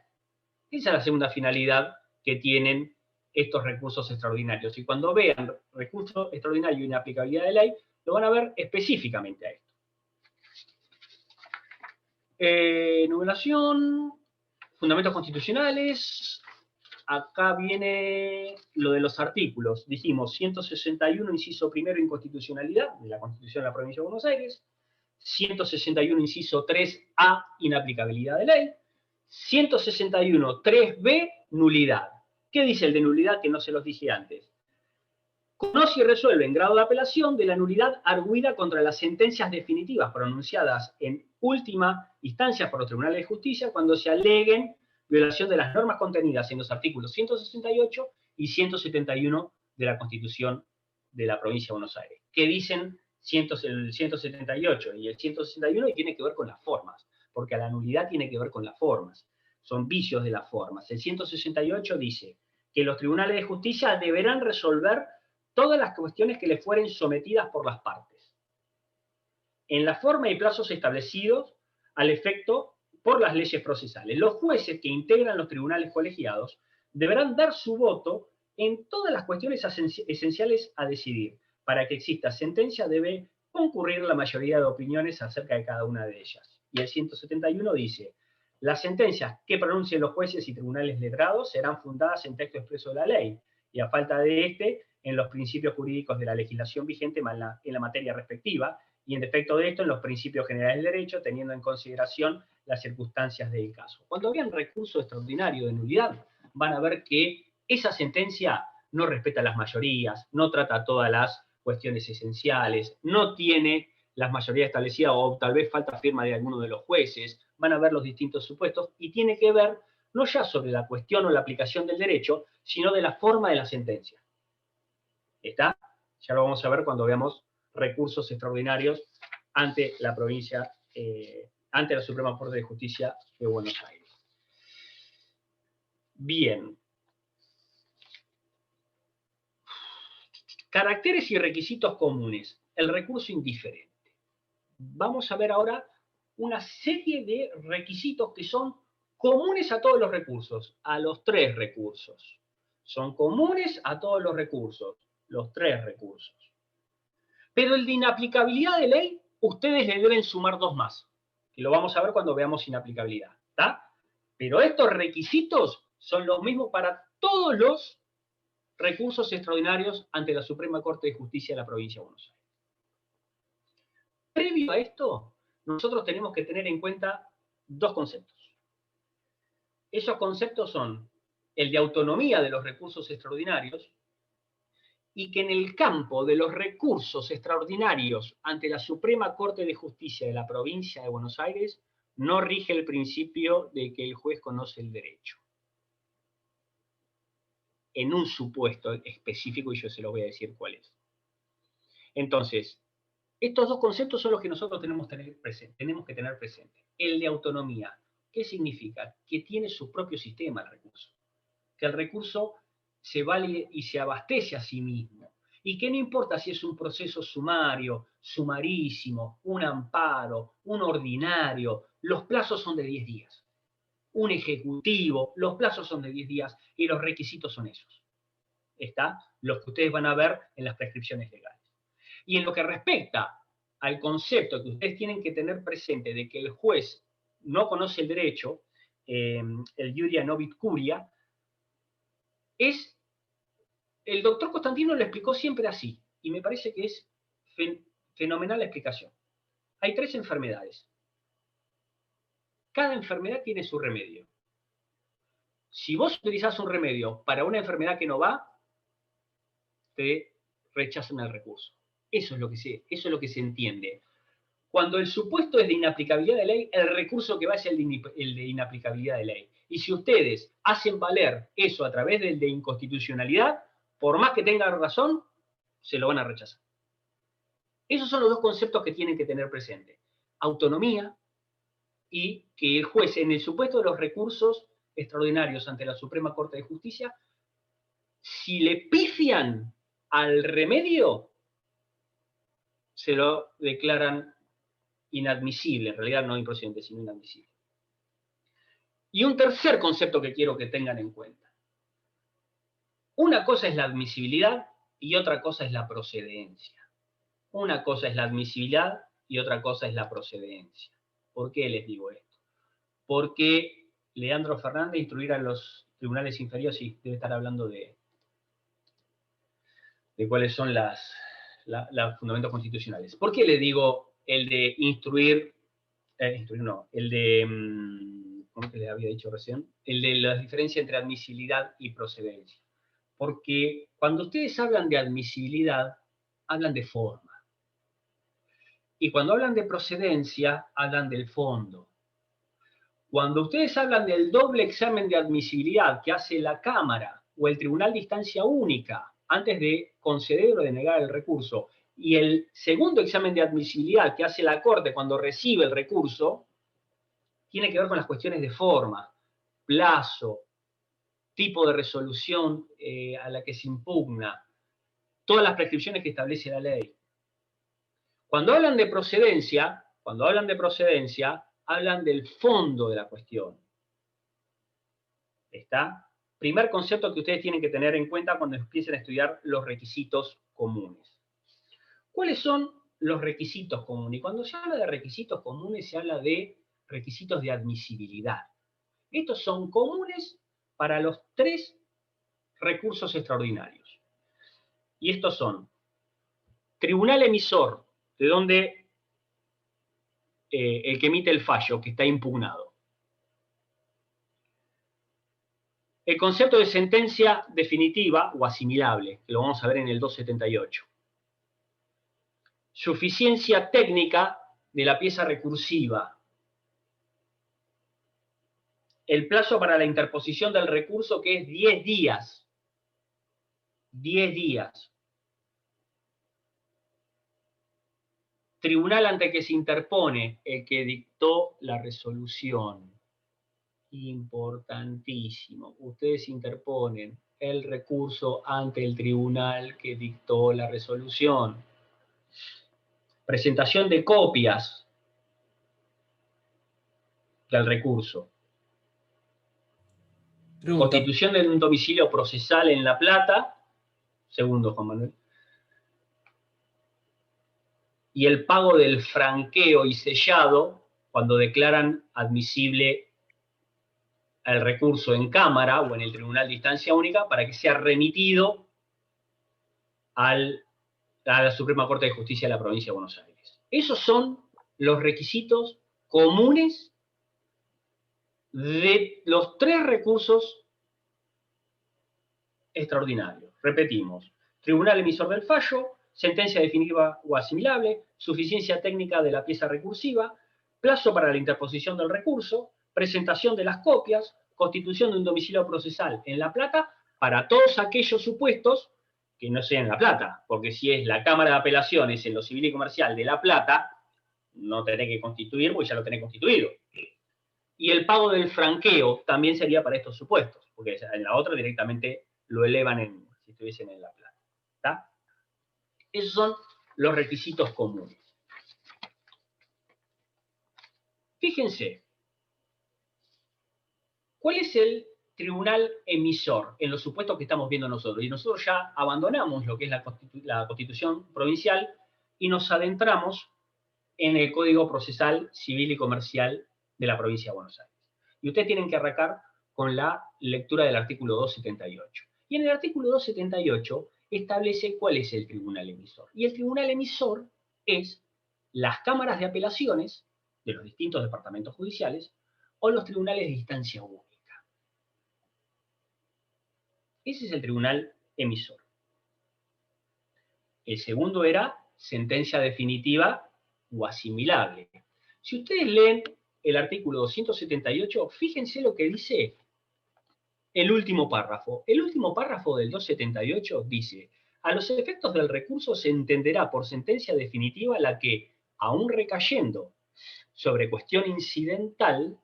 Speaker 6: Esa es la segunda finalidad que tienen estos recursos extraordinarios. Y cuando vean recurso extraordinario y inaplicabilidad de ley, lo van a ver específicamente a esto. Numeración, fundamentos constitucionales. Acá viene lo de los artículos. Dijimos 161, inciso primero, inconstitucionalidad de la Constitución de la Provincia de Buenos Aires. 161, inciso 3A, inaplicabilidad de ley. 161, 3B, nulidad. ¿Qué dice el de nulidad que no se los dije antes? Conoce y resuelve en grado de apelación de la nulidad arguida contra las sentencias definitivas pronunciadas en última instancia por los tribunales de justicia cuando se aleguen violación de las normas contenidas en los artículos 168 y 171 de la Constitución de la Provincia de Buenos Aires. ¿Qué dicen el 178 y el 161? Y tiene que ver con las formas, porque la nulidad tiene que ver con las formas. Son vicios de las formas. El 168 dice que los tribunales de justicia deberán resolver todas las cuestiones que les fueren sometidas por las partes, en la forma y plazos establecidos al efecto por las leyes procesales. Los jueces que integran los tribunales colegiados deberán dar su voto en todas las cuestiones esenciales a decidir. Para que exista sentencia debe concurrir la mayoría de opiniones acerca de cada una de ellas. Y el 171 dice: las sentencias que pronuncien los jueces y tribunales letrados serán fundadas en texto expreso de la ley y a falta de este, en los principios jurídicos de la legislación vigente en la materia respectiva, y en defecto de esto, en los principios generales del derecho, teniendo en consideración las circunstancias del caso. Cuando vean recurso extraordinario de nulidad, van a ver que esa sentencia no respeta las mayorías, no trata todas las cuestiones esenciales, no tiene las mayorías establecidas o tal vez falta firma de alguno de los jueces, van a ver los distintos supuestos y tiene que ver no ya sobre la cuestión o la aplicación del derecho, sino de la forma de la sentencia. ¿Está? Ya lo vamos a ver cuando veamos recursos extraordinarios ante la provincia, ante la Suprema Corte de Justicia de Buenos Aires. Bien. Caracteres y requisitos comunes. El recurso indiferente. Vamos a ver ahora una serie de requisitos que son comunes a todos los recursos, a los 3 recursos. Son comunes a todos los recursos, los 3 recursos. Pero el de inaplicabilidad de ley, ustedes le deben sumar 2 más, que lo vamos a ver cuando veamos inaplicabilidad, ¿está? Pero estos requisitos son los mismos para todos los recursos extraordinarios ante la Suprema Corte de Justicia de la Provincia de Buenos Aires. Previo a esto, nosotros tenemos que tener en cuenta 2 conceptos. Esos conceptos son el de autonomía de los recursos extraordinarios y que en el campo de los recursos extraordinarios ante la Suprema Corte de Justicia de la Provincia de Buenos Aires no rige el principio de que el juez conoce el derecho. En un supuesto específico, y yo se lo voy a decir cuál es. Entonces, estos 2 conceptos son los que nosotros tenemos que tener presente. El de autonomía. ¿Qué significa? Que tiene su propio sistema el recurso. Que el recurso se vale y se abastece a sí mismo. Y que no importa si es un proceso sumario, sumarísimo, un amparo, un ordinario, los plazos son de 10 días. Un ejecutivo, los plazos son de 10 días y los requisitos son esos. ¿Está? Los que ustedes van a ver en las prescripciones legales. Y en lo que respecta al concepto que ustedes tienen que tener presente de que el juez no conoce el derecho, el iuria novit curia, el doctor Costantino lo explicó siempre así, y me parece que es fenomenal la explicación. Hay 3 enfermedades. Cada enfermedad tiene su remedio. Si vos utilizás un remedio para una enfermedad que no va, te rechazan el recurso. Eso es lo que se entiende. Cuando el supuesto es de inaplicabilidad de ley, el recurso que va es el de inaplicabilidad de ley. Y si ustedes hacen valer eso a través del de inconstitucionalidad, por más que tengan razón, se lo van a rechazar. Esos son los 2 conceptos que tienen que tener presente. Autonomía y que el juez, en el supuesto de los recursos extraordinarios ante la Suprema Corte de Justicia, si le pifian al remedio, se lo declaran inadmisible, en realidad no improcedente, sino inadmisible. Y un tercer concepto que quiero que tengan en cuenta. Una cosa es la admisibilidad y otra cosa es la procedencia. Una cosa es la admisibilidad y otra cosa es la procedencia. ¿Por qué les digo esto? Porque Leandro Fernández instruir a los tribunales inferiores, sí, debe estar hablando de cuáles son los fundamentos constitucionales. ¿Por qué le digo el de ¿cómo que les había dicho recién? El de la diferencia entre admisibilidad y procedencia. Porque cuando ustedes hablan de admisibilidad, hablan de forma. Y cuando hablan de procedencia, hablan del fondo. Cuando ustedes hablan del doble examen de admisibilidad que hace la Cámara o el Tribunal de Instancia Única antes de conceder o denegar el recurso, y el segundo examen de admisibilidad que hace la Corte cuando recibe el recurso, tiene que ver con las cuestiones de forma, plazo, tipo de resolución a la que se impugna, todas las prescripciones que establece la ley. Cuando hablan de procedencia, hablan del fondo de la cuestión. ¿Está? Primer concepto que ustedes tienen que tener en cuenta cuando empiecen a estudiar los requisitos comunes. ¿Cuáles son los requisitos comunes? Y cuando se habla de requisitos comunes, se habla de requisitos de admisibilidad. Estos son comunes para los 3 recursos extraordinarios. Y estos son: tribunal emisor, de donde el que emite el fallo, que está impugnado. El concepto de sentencia definitiva o asimilable, que lo vamos a ver en el 278. Suficiencia técnica de la pieza recursiva. El plazo para la interposición del recurso, que es 10 días. 10 días. Tribunal ante que se interpone el que dictó la resolución. Importantísimo. Ustedes interponen el recurso ante el tribunal que dictó la resolución. Presentación de copias del recurso.
Speaker 1: Pregunta.
Speaker 6: Constitución de un domicilio procesal en La Plata. Segundo, Juan Manuel. Y el pago del franqueo y sellado cuando declaran admisible el recurso en Cámara o en el Tribunal de Instancia Única para que sea remitido a la Suprema Corte de Justicia de la Provincia de Buenos Aires. Esos son los requisitos comunes de los 3 recursos extraordinarios. Repetimos: tribunal emisor del fallo, sentencia definitiva o asimilable, suficiencia técnica de la pieza recursiva, plazo para la interposición del recurso, presentación de las copias, constitución de un domicilio procesal en La Plata, para todos aquellos supuestos que no sean en La Plata, porque si es la Cámara de Apelaciones en lo civil y comercial de La Plata, no tenés que constituir porque ya lo tenés constituido. Y el pago del franqueo también sería para estos supuestos, porque en la otra directamente lo elevan si estuviesen en La Plata. ¿Está? Esos son los requisitos comunes. Fíjense, ¿cuál es el tribunal emisor en los supuestos que estamos viendo nosotros? Y nosotros ya abandonamos lo que es la Constitución provincial y nos adentramos en el Código Procesal Civil y Comercial de la Provincia de Buenos Aires. Y ustedes tienen que arrancar con la lectura del artículo 278. Y en el artículo 278 establece cuál es el tribunal emisor. Y el tribunal emisor es las cámaras de apelaciones de los distintos departamentos judiciales o los tribunales de instancia única. Ese es el tribunal emisor. El segundo era sentencia definitiva o asimilable. Si ustedes leen el artículo 278, fíjense lo que dice el último párrafo. El último párrafo del 278 dice: a los efectos del recurso se entenderá por sentencia definitiva la que, aun recayendo sobre cuestión incidental,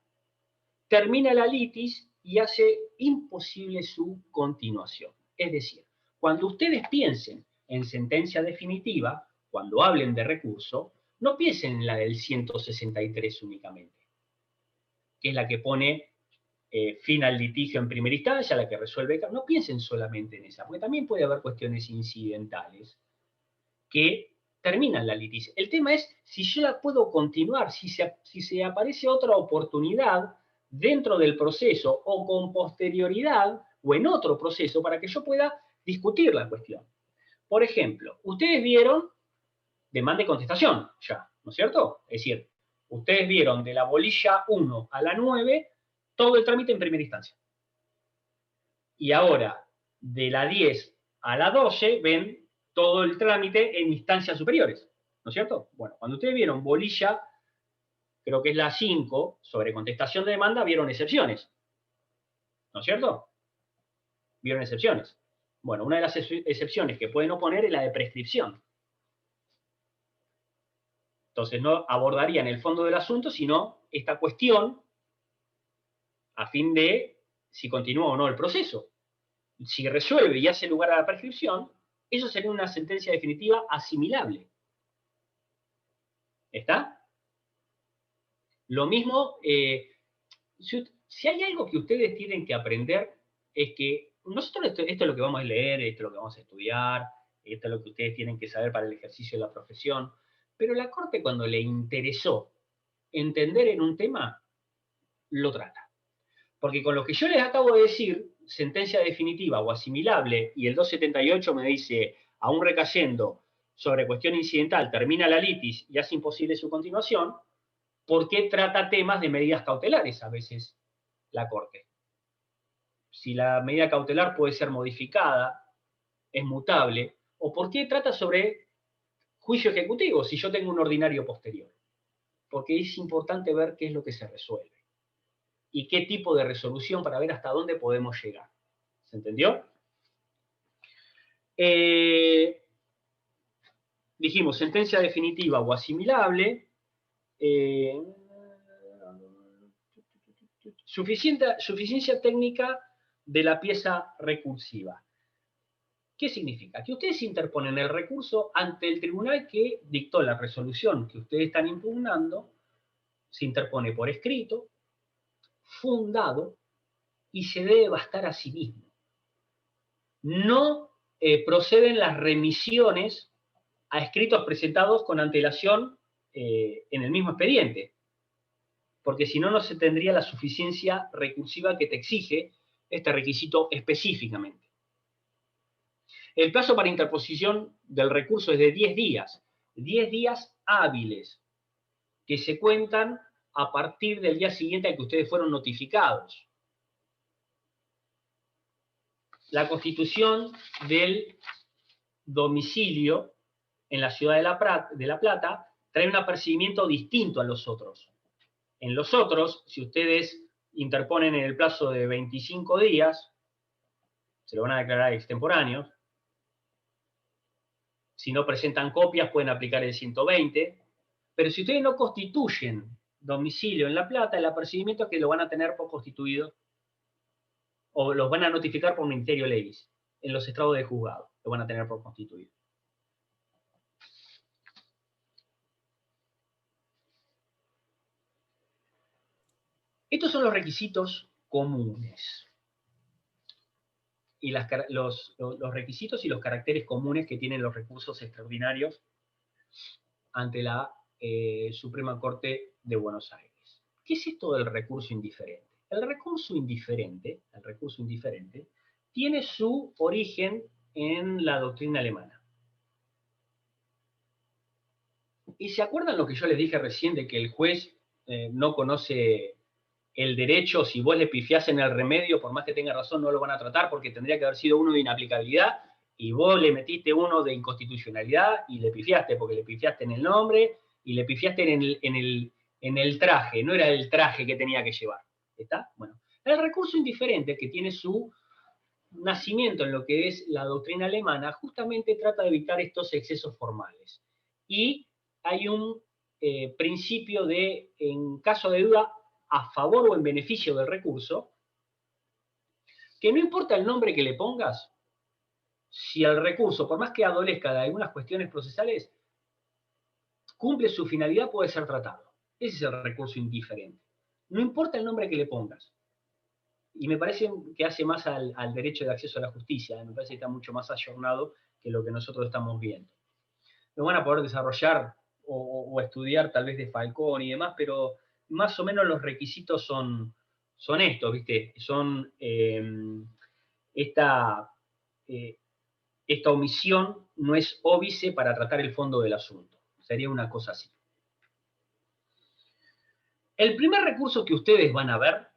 Speaker 6: termina la litis y hace imposible su continuación. Es decir, cuando ustedes piensen en sentencia definitiva, cuando hablen de recurso, no piensen en la del 163 únicamente, que es la que pone fin al litigio en primera instancia, la que resuelve. No piensen solamente en esa, porque también puede haber cuestiones incidentales que terminan la litigio. El tema es si yo la puedo continuar, si se aparece otra oportunidad dentro del proceso o con posterioridad o en otro proceso para que yo pueda discutir la cuestión. Por ejemplo, ustedes vieron demanda y contestación ya, ¿no es cierto? Es decir, ustedes vieron de la bolilla 1 a la 9 todo el trámite en primera instancia. Y ahora, de la 10 a la 12, ven todo el trámite en instancias superiores, ¿no es cierto? Bueno, cuando ustedes vieron bolilla, creo que es la 5, sobre contestación de demanda, vieron excepciones, ¿no es cierto? Vieron excepciones. Bueno, una de las excepciones que pueden oponer es la de prescripción. Entonces no abordarían el fondo del asunto, sino esta cuestión a fin de si continúa o no el proceso. Si resuelve y hace lugar a la prescripción, eso sería una sentencia definitiva asimilable. ¿Está? Lo mismo, si hay algo que ustedes tienen que aprender, es que nosotros esto es lo que vamos a leer, esto es lo que vamos a estudiar, esto es lo que ustedes tienen que saber para el ejercicio de la profesión, pero la Corte, cuando le interesó entender en un tema, lo trata. Porque con lo que yo les acabo de decir, sentencia definitiva o asimilable y el 278 me dice, aún recayendo sobre cuestión incidental, termina la litis y hace imposible su continuación, ¿por qué trata temas de medidas cautelares a veces la Corte? Si la medida cautelar puede ser modificada, es mutable, o por qué trata sobre juicio ejecutivo si yo tengo un ordinario posterior. Porque es importante ver qué es lo que se resuelve y qué tipo de resolución para ver hasta dónde podemos llegar. ¿Se entendió? Dijimos, sentencia definitiva o asimilable, suficiencia técnica de la pieza recursiva. ¿Qué significa? Que ustedes interponen el recurso ante el tribunal que dictó la resolución que ustedes están impugnando, se interpone por escrito, fundado, y se debe bastar a sí mismo. No proceden las remisiones a escritos presentados con antelación en el mismo expediente, porque si no, no se tendría la suficiencia recursiva que te exige este requisito específicamente. El plazo para interposición del recurso es de 10 días hábiles, que se cuentan a partir del día siguiente al que ustedes fueron notificados. La constitución del domicilio en la ciudad de La Plata trae un apercibimiento distinto a los otros. En los otros, si ustedes interponen en el plazo de 25 días, se lo van a declarar extemporáneos. Si no presentan copias, pueden aplicar el 120. Pero si ustedes no constituyen domicilio en La Plata, el apercibimiento es que lo van a tener por constituido o los van a notificar por ministerio legis. En los estrados de juzgado lo van a tener por constituido. Estos son los requisitos comunes. Y los requisitos y los caracteres comunes que tienen los recursos extraordinarios ante la Suprema Corte de Buenos Aires. ¿Qué es esto del recurso indiferente? El recurso indiferente tiene su origen en la doctrina alemana. ¿Y se acuerdan lo que yo les dije recién de que el juez no conoce el derecho? Si vos le pifiás en el remedio, por más que tenga razón, no lo van a tratar porque tendría que haber sido uno de inaplicabilidad y vos le metiste uno de inconstitucionalidad y le pifiaste porque le pifiaste en el nombre y le pifiaste en el traje. No era el traje que tenía que llevar. ¿Está? Bueno, el recurso indiferente, que tiene su nacimiento en lo que es la doctrina alemana, justamente trata de evitar estos excesos formales. Y hay un principio de, en caso de duda, a favor o en beneficio del recurso, que no importa el nombre que le pongas, si el recurso, por más que adolezca de algunas cuestiones procesales, cumple su finalidad, puede ser tratado. Ese es el recurso indiferente. No importa el nombre que le pongas. Y me parece que hace más al derecho de acceso a la justicia. Me parece que está mucho más ayornado que lo que nosotros estamos viendo. Lo van a poder desarrollar o estudiar tal vez de Falcón y demás, pero más o menos los requisitos son estos, ¿viste? Son esta omisión no es óbice para tratar el fondo del asunto. Sería una cosa así. El primer recurso que ustedes van a ver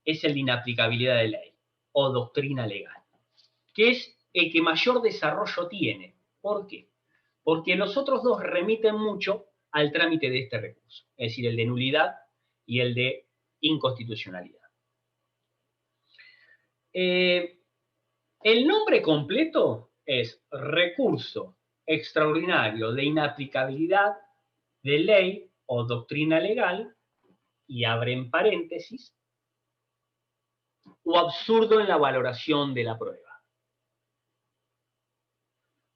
Speaker 6: es el de inaplicabilidad de ley o doctrina legal, que es el que mayor desarrollo tiene. ¿Por qué? Porque los otros dos remiten mucho al trámite de este recurso, es decir, el de nulidad y el de inconstitucionalidad. El nombre completo es recurso extraordinario de inaplicabilidad de ley o doctrina legal, y abren paréntesis, o absurdo en la valoración de la prueba.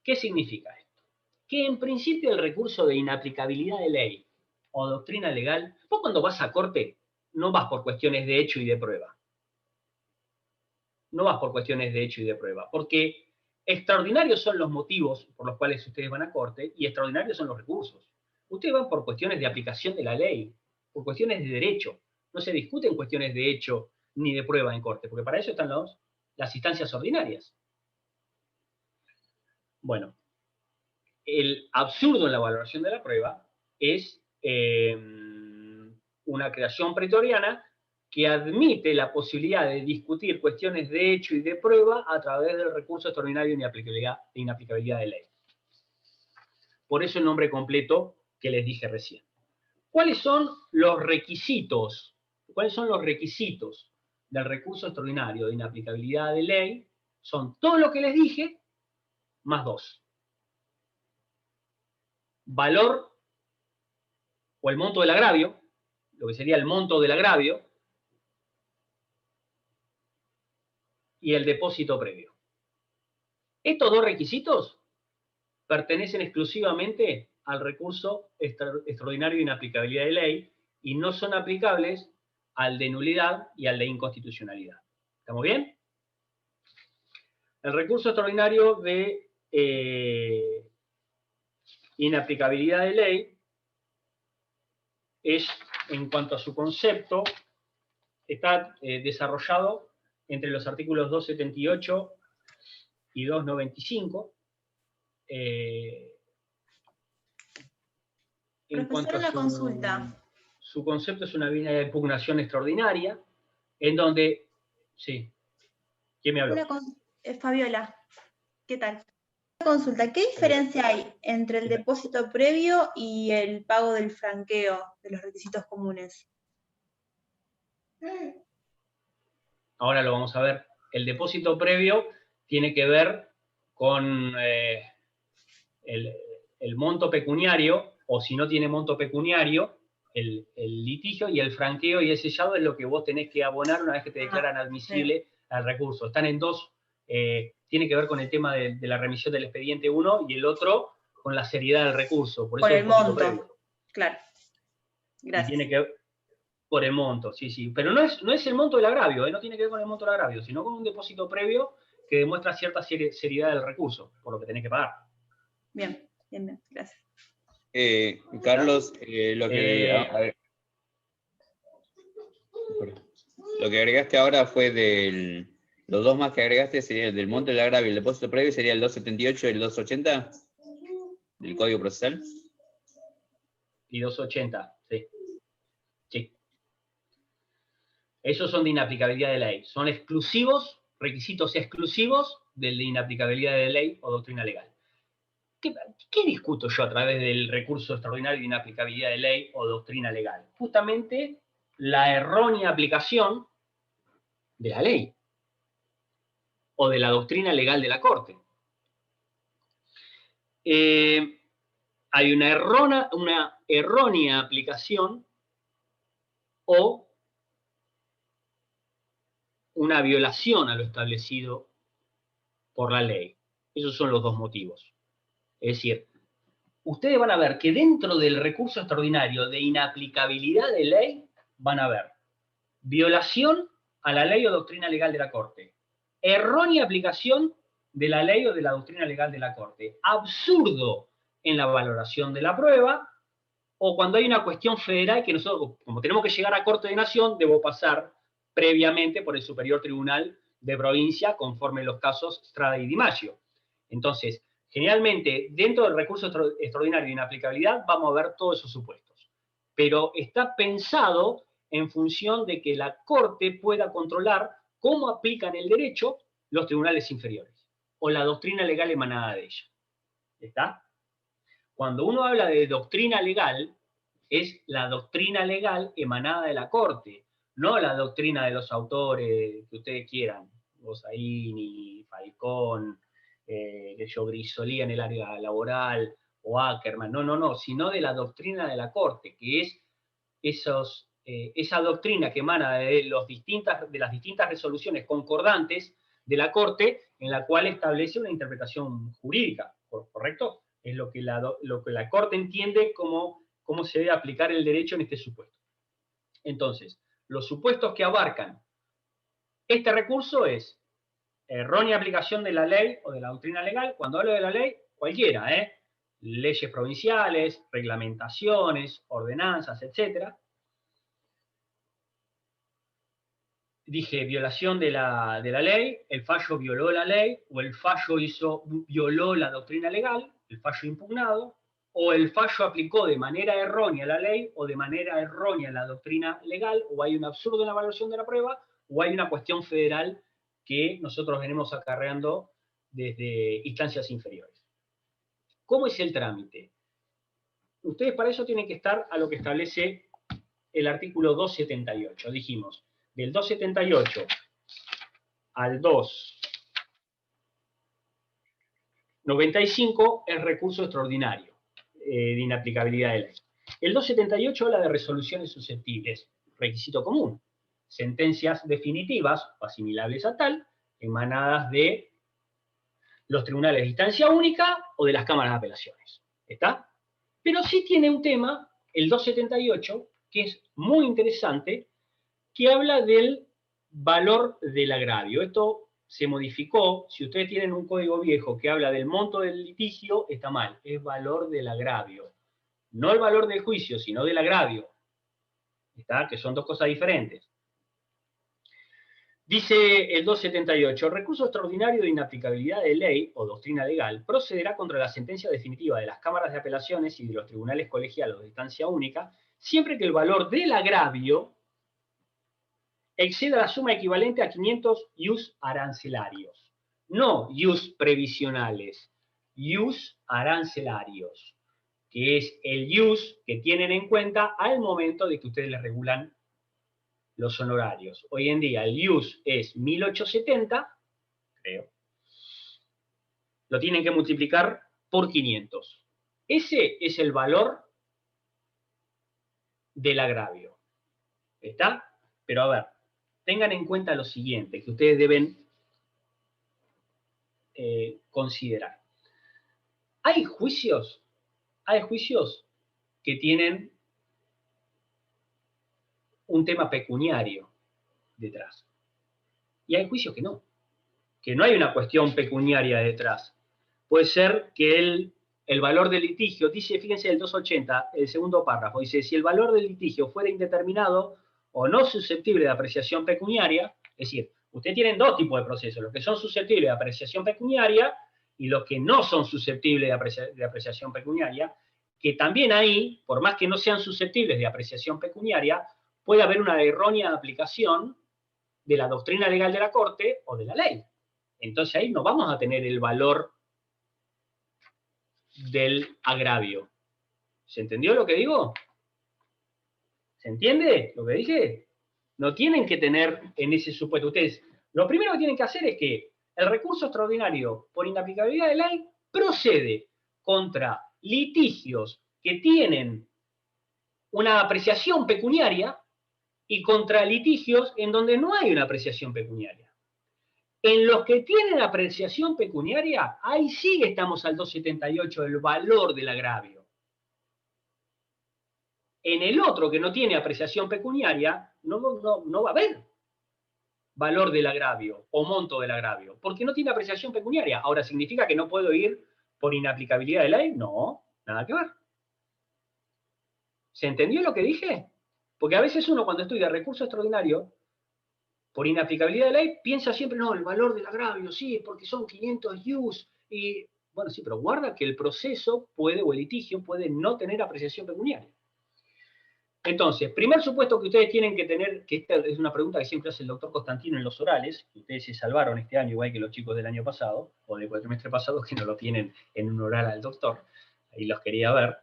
Speaker 6: ¿Qué significa esto? Que en principio el recurso de inaplicabilidad de ley o doctrina legal, vos cuando vas a corte no vas por cuestiones de hecho y de prueba. No vas por cuestiones de hecho y de prueba, porque extraordinarios son los motivos por los cuales ustedes van a corte y extraordinarios son los recursos. Ustedes van por cuestiones de aplicación de la ley, por cuestiones de derecho. No se discuten cuestiones de hecho ni de prueba en corte, porque para eso están los las instancias ordinarias. Bueno, el absurdo en la valoración de la prueba es una creación pretoriana que admite la posibilidad de discutir cuestiones de hecho y de prueba a través del recurso extraordinario de inaplicabilidad de ley. Por eso el nombre completo que les dije recién. ¿Cuáles son los requisitos? ¿Cuáles son los requisitos del recurso extraordinario de inaplicabilidad de ley? Son todo lo que les dije, más 2. Valor o el monto del agravio, lo que sería el monto del agravio, y el depósito previo. Estos 2 requisitos pertenecen exclusivamente al recurso extraordinario de inaplicabilidad de ley y no son aplicables al de nulidad y al de inconstitucionalidad. ¿Estamos bien? El recurso extraordinario de inaplicabilidad de ley es, en cuanto a su concepto, está desarrollado entre los artículos 278 y 295. En cuanto a
Speaker 10: consulta.
Speaker 6: Su concepto es una vía de impugnación extraordinaria, en donde, sí, ¿quién me habló?
Speaker 10: Fabiola, ¿qué tal? Una consulta, ¿qué diferencia hay entre el depósito previo y el pago del franqueo de los requisitos comunes?
Speaker 6: Ahora lo vamos a ver. El depósito previo tiene que ver con el monto pecuniario, o si no tiene monto pecuniario, el litigio, y el franqueo y el sellado es lo que vos tenés que abonar una vez que te declaran admisible al recurso. Están en dos, tiene que ver con el tema de la remisión del expediente uno y el otro con la seriedad del recurso. Por eso
Speaker 10: el monto,
Speaker 6: previo.
Speaker 10: claro. Gracias.
Speaker 6: Y tiene que ver por el monto, sí, sí. Pero no es el monto del agravio, no tiene que ver con el monto del agravio, sino con un depósito previo que demuestra cierta seriedad del recurso, por lo que tenés que pagar.
Speaker 10: Bien, bien, bien, gracias.
Speaker 7: Carlos, lo que agregaste ahora fue los 2 más que agregaste sería el del monto del agravio y el depósito previo, sería el 278 y el 280 del Código Procesal.
Speaker 6: Y 280, sí. Sí. Esos son de inaplicabilidad de ley. Son exclusivos, requisitos exclusivos del de inaplicabilidad de ley o doctrina legal. ¿Qué discuto yo a través del recurso extraordinario de inaplicabilidad de ley o doctrina legal? Justamente la errónea aplicación de la ley o de la doctrina legal de la Corte. Hay una errónea aplicación o una violación a lo establecido por la ley. Esos son los 2 motivos. Es decir, ustedes van a ver que dentro del recurso extraordinario de inaplicabilidad de ley van a ver violación a la ley o doctrina legal de la Corte, errónea aplicación de la ley o de la doctrina legal de la Corte, absurdo en la valoración de la prueba, o cuando hay una cuestión federal que nosotros, como tenemos que llegar a Corte de Nación, debo pasar previamente por el Superior Tribunal de Provincia, conforme los casos Strada y Di Maggio. Entonces, generalmente, dentro del recurso extraordinario de inaplicabilidad, vamos a ver todos esos supuestos. Pero está pensado en función de que la Corte pueda controlar cómo aplican el derecho los tribunales inferiores, o la doctrina legal emanada de ella. ¿Está? Cuando uno habla de doctrina legal, es la doctrina legal emanada de la Corte, no la doctrina de los autores que ustedes quieran, Bossaini, Falcón, Brisolí en el área laboral, o Ackerman, no, sino de la doctrina de la Corte, que es esa doctrina que emana de las distintas resoluciones concordantes de la Corte, en la cual establece una interpretación jurídica, ¿correcto? Es lo que la Corte entiende cómo se debe aplicar el derecho en este supuesto. Entonces, los supuestos que abarcan este recurso es errónea aplicación de la ley o de la doctrina legal. Cuando hablo de la ley, cualquiera, leyes provinciales, reglamentaciones, ordenanzas, etc. dije violación de la ley, el fallo violó la ley, o el fallo violó la doctrina legal, el fallo impugnado, o el fallo aplicó de manera errónea la ley, o de manera errónea la doctrina legal, o hay un absurdo en la evaluación de la prueba, o hay una cuestión federal que nosotros venimos acarreando desde instancias inferiores. ¿Cómo es el trámite? Ustedes para eso tienen que estar a lo que establece el artículo 278. Dijimos, del 278 al 295 es recurso extraordinario de inaplicabilidad de ley. El 278 habla de resoluciones susceptibles, requisito común, sentencias definitivas o asimilables a tal, emanadas de los tribunales de instancia única o de las cámaras de apelaciones. ¿Está? Pero sí tiene un tema, el 278, que es muy interesante, que habla del valor del agravio. Esto se modificó. Si ustedes tienen un código viejo que habla del monto del litigio, está mal. Es valor del agravio. No el valor del juicio, sino del agravio. ¿Está? Que son dos cosas diferentes. Dice el 278, el recurso extraordinario de inaplicabilidad de ley o doctrina legal procederá contra la sentencia definitiva de las cámaras de apelaciones y de los tribunales colegiados de instancia única, siempre que el valor del agravio exceda la suma equivalente a 500 ius arancelarios. No ius previsionales, ius arancelarios, que es el ius que tienen en cuenta al momento de que ustedes les regulan los honorarios. Hoy en día el ius es 1870, creo. Lo tienen que multiplicar por 500. Ese es el valor del agravio. ¿Está? Pero a ver, tengan en cuenta lo siguiente, que ustedes deben considerar. Hay juicios que tienen un tema pecuniario detrás. Y hay juicios que no hay una cuestión pecuniaria detrás. Puede ser que el valor del litigio, dice, fíjense el 280, el segundo párrafo, dice, si el valor del litigio fuera indeterminado o no susceptible de apreciación pecuniaria, es decir, ustedes tienen dos tipos de procesos, los que son susceptibles de apreciación pecuniaria y los que no son susceptibles de apreciación pecuniaria, que también ahí, por más que no sean susceptibles de apreciación pecuniaria, puede haber una errónea aplicación de la doctrina legal de la Corte o de la ley. Entonces ahí no vamos a tener el valor del agravio. ¿Se entendió lo que digo? ¿Se entiende lo que dije? No tienen que tener en ese supuesto. Ustedes, lo primero que tienen que hacer es que el recurso extraordinario por inaplicabilidad de ley procede contra litigios que tienen una apreciación pecuniaria y contra litigios en donde no hay una apreciación pecuniaria. En los que tienen apreciación pecuniaria, ahí sí estamos al 278, el valor del agravio. En el otro que no tiene apreciación pecuniaria, no va a haber valor del agravio o monto del agravio, porque no tiene apreciación pecuniaria. Ahora, ¿significa que no puedo ir por inaplicabilidad de ley? No, nada que ver. ¿Se entendió lo que dije? Porque a veces uno cuando estudia recurso extraordinario, por inaplicabilidad de ley, piensa siempre, no, el valor del agravio, sí, porque son 500 ius, y bueno, sí, pero guarda que el proceso puede, o el litigio puede no tener apreciación pecuniaria. Entonces, primer supuesto que ustedes tienen que tener, que esta es una pregunta que siempre hace el doctor Constantino en los orales, que ustedes se salvaron este año, igual que los chicos del año pasado, o del cuatrimestre pasado, que no lo tienen en un oral al doctor, ahí los quería ver.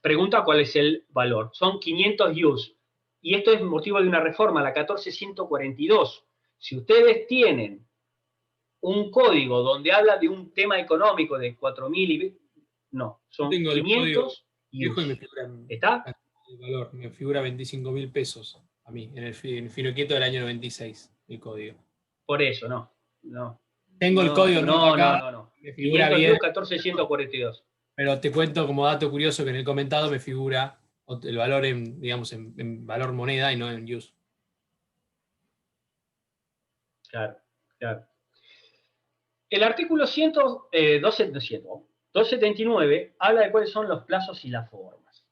Speaker 6: Pregunta cuál es el valor. Son 500 ius. Y esto es motivo de una reforma, la 14142. Si ustedes tienen un código donde habla de un tema económico de 4.000 y... No, son 500 ius. ¿Está?
Speaker 1: El valor, me figura 25.000 pesos a mí, en el finoquieto del año 96, el código.
Speaker 6: Por eso, no.
Speaker 1: Tengo el código.
Speaker 6: No.
Speaker 1: Me figura
Speaker 6: 500
Speaker 1: bien.
Speaker 6: ius, 14142.
Speaker 1: Pero te cuento como dato curioso que en el comentado me figura el valor en, digamos, en valor moneda y no en use.
Speaker 6: Claro. El artículo 279 habla de cuáles son los plazos y las formas.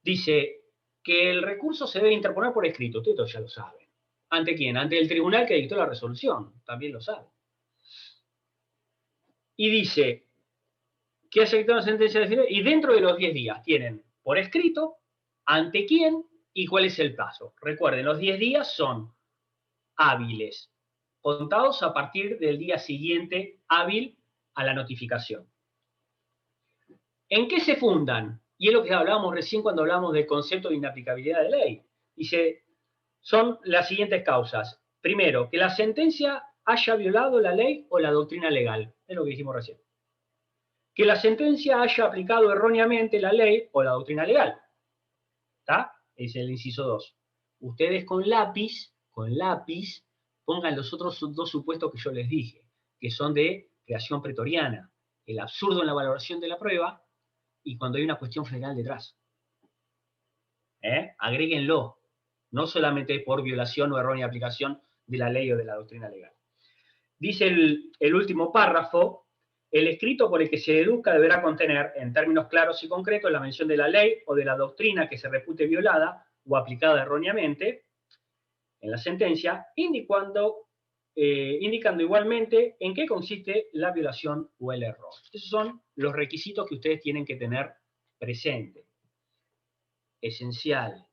Speaker 6: Dice que el recurso se debe interponer por escrito. Ustedes todos ya lo saben. ¿Ante quién? Ante el tribunal que dictó la resolución. También lo saben. Y dice que haya dictado una sentencia definitiva y dentro de los 10 días tienen por escrito ante quién y cuál es el plazo. Recuerden, los 10 días son hábiles, contados a partir del día siguiente hábil a la notificación. ¿En qué se fundan? Y es lo que hablábamos recién cuando hablábamos del concepto de inaplicabilidad de ley. Dice, son las siguientes causas. Primero, que la sentencia haya violado la ley o la doctrina legal. Es lo que dijimos recién. Que la sentencia haya aplicado erróneamente la ley o la doctrina legal. ¿Está? Es el inciso 2. Ustedes con lápiz, pongan los otros dos supuestos que yo les dije, que son de creación pretoriana. El absurdo en la valoración de la prueba y cuando hay una cuestión federal detrás. Agréguenlo. No solamente por violación o errónea aplicación de la ley o de la doctrina legal. Dice el último párrafo, el escrito por el que se deduzca deberá contener, en términos claros y concretos, la mención de la ley o de la doctrina que se repute violada o aplicada erróneamente en la sentencia, indicando igualmente en qué consiste la violación o el error. Esos son los requisitos que ustedes tienen que tener presente. Esencial.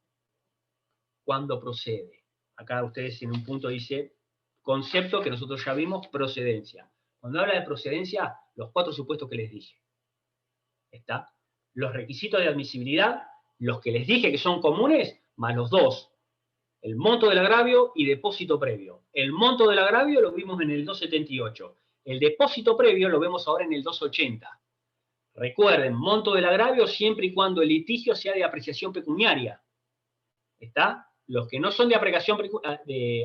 Speaker 6: ¿Cuándo procede? Acá ustedes en un punto dice concepto que nosotros ya vimos, procedencia. Cuando habla de procedencia, los 4 supuestos que les dije. ¿Está? Los requisitos de admisibilidad, los que les dije que son comunes, más los 2. El monto del agravio y depósito previo. El monto del agravio lo vimos en el 278. El depósito previo lo vemos ahora en el 280. Recuerden, monto del agravio siempre y cuando el litigio sea de apreciación pecuniaria. ¿Está? Los que no son de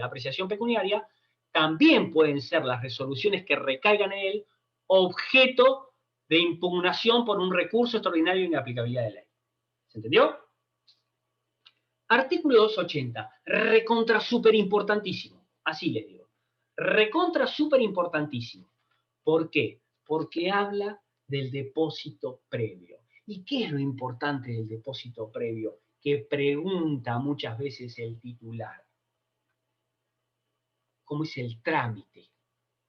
Speaker 6: apreciación pecuniaria también pueden ser las resoluciones que recaigan en él objeto de impugnación por un recurso extraordinario de inaplicabilidad de ley. ¿Se entendió? Artículo 280, recontra súper importantísimo, así les digo, recontra súper importantísimo. ¿Por qué? Porque habla del depósito previo. ¿Y qué es lo importante del depósito previo? Que pregunta muchas veces el titular. ¿Cómo es el trámite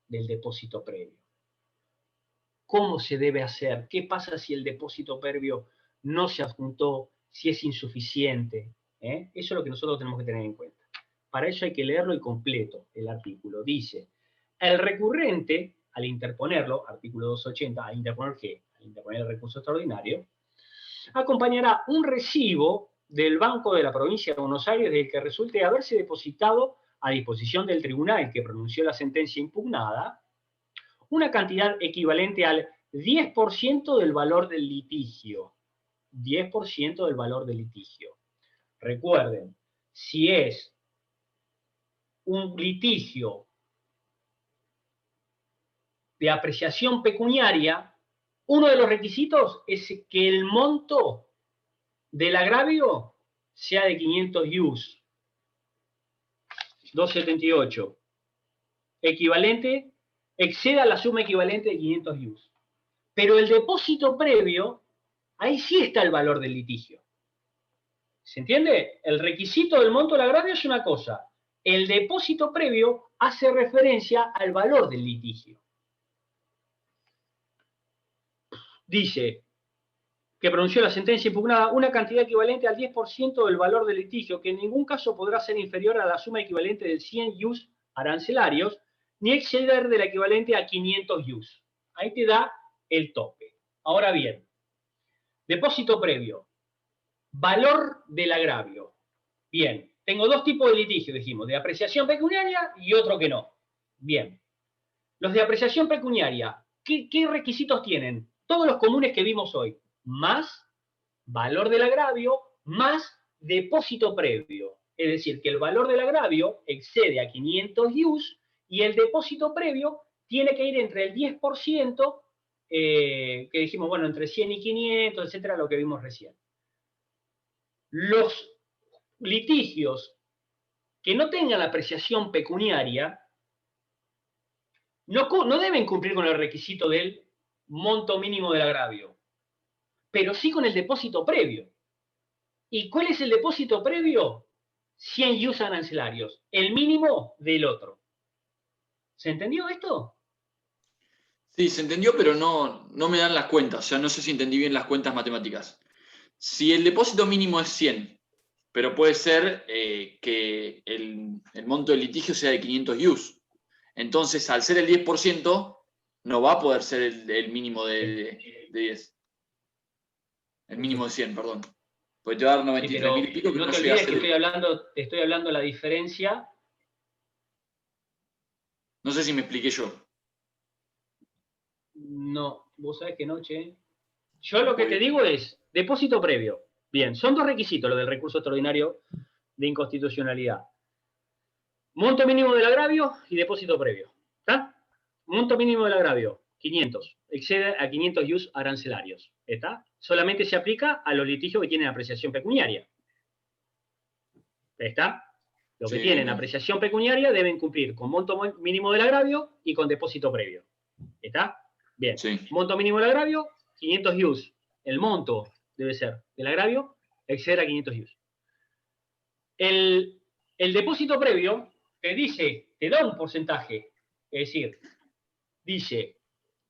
Speaker 6: del depósito previo? ¿Cómo se debe hacer? ¿Qué pasa si el depósito previo no se adjuntó? Si es insuficiente. Eso es lo que nosotros tenemos que tener en cuenta. Para eso hay que leerlo y completo el artículo. Dice, el recurrente, al interponerlo, artículo 280, ¿al interponer qué? Al interponer el recurso extraordinario, acompañará un recibo del Banco de la Provincia de Buenos Aires del que resulte haberse depositado a disposición del tribunal que pronunció la sentencia impugnada, una cantidad equivalente al 10% del valor del litigio. 10% del valor del litigio. Recuerden, si es un litigio de apreciación pecuniaria, uno de los requisitos es que el monto del agravio sea de 500 ius. 278. Equivalente, exceda la suma equivalente de 500 ius. Pero el depósito previo, ahí sí está el valor del litigio. ¿Se entiende? El requisito del monto del agravio es una cosa. El depósito previo hace referencia al valor del litigio. Dice que pronunció la sentencia impugnada una cantidad equivalente al 10% del valor del litigio, que en ningún caso podrá ser inferior a la suma equivalente de 100 ius arancelarios, ni exceder de la equivalente a 500 ius. Ahí te da el tope. Ahora bien, depósito previo. Valor del agravio. Bien, tengo 2 tipos de litigio, dijimos, de apreciación pecuniaria y otro que no. Bien. Los de apreciación pecuniaria, ¿qué requisitos tienen? Todos los comunes que vimos hoy, más valor del agravio, más depósito previo. Es decir, que el valor del agravio excede a 500 ius y el depósito previo tiene que ir entre el 10%, que dijimos, bueno, entre 100 y 500, etcétera, lo que vimos recién. Los litigios que no tengan apreciación pecuniaria no deben cumplir con el requisito del monto mínimo del agravio, pero sí con el depósito previo. ¿Y cuál es el depósito previo? 100 use arancelarios, el mínimo del otro. ¿Se entendió esto?
Speaker 4: Sí, se entendió, pero no me dan las cuentas. O sea, no sé si entendí bien las cuentas matemáticas. Si el depósito mínimo es 100, pero puede ser que el monto del litigio sea de 500 use. Entonces, al ser el 10%, no va a poder ser el mínimo de 10. El mínimo de 100, perdón. Pues te va a dar 93.000 y pico, pero
Speaker 6: no te
Speaker 4: llega a
Speaker 6: olvides
Speaker 4: ser.
Speaker 6: que te estoy hablando de la diferencia.
Speaker 4: No sé si me expliqué yo.
Speaker 6: No, vos sabés que no, che. Yo lo que te digo es depósito previo. Bien, son dos requisitos lo del recurso extraordinario de inconstitucionalidad. Monto mínimo del agravio y depósito previo. ¿Está? Monto mínimo del agravio, 500. Excede a 500 use arancelarios. ¿Está? Solamente se aplica a los litigios que tienen apreciación pecuniaria. ¿Está? Los que
Speaker 4: Sí,
Speaker 6: tienen
Speaker 4: bien.
Speaker 6: apreciación pecuniaria deben cumplir con monto mínimo del agravio y con depósito previo. ¿Está? Bien.
Speaker 4: Sí.
Speaker 6: Monto mínimo del agravio, 500 use. El monto debe ser del agravio, exceder a 500 use. El depósito previo te da un porcentaje. Es decir, dice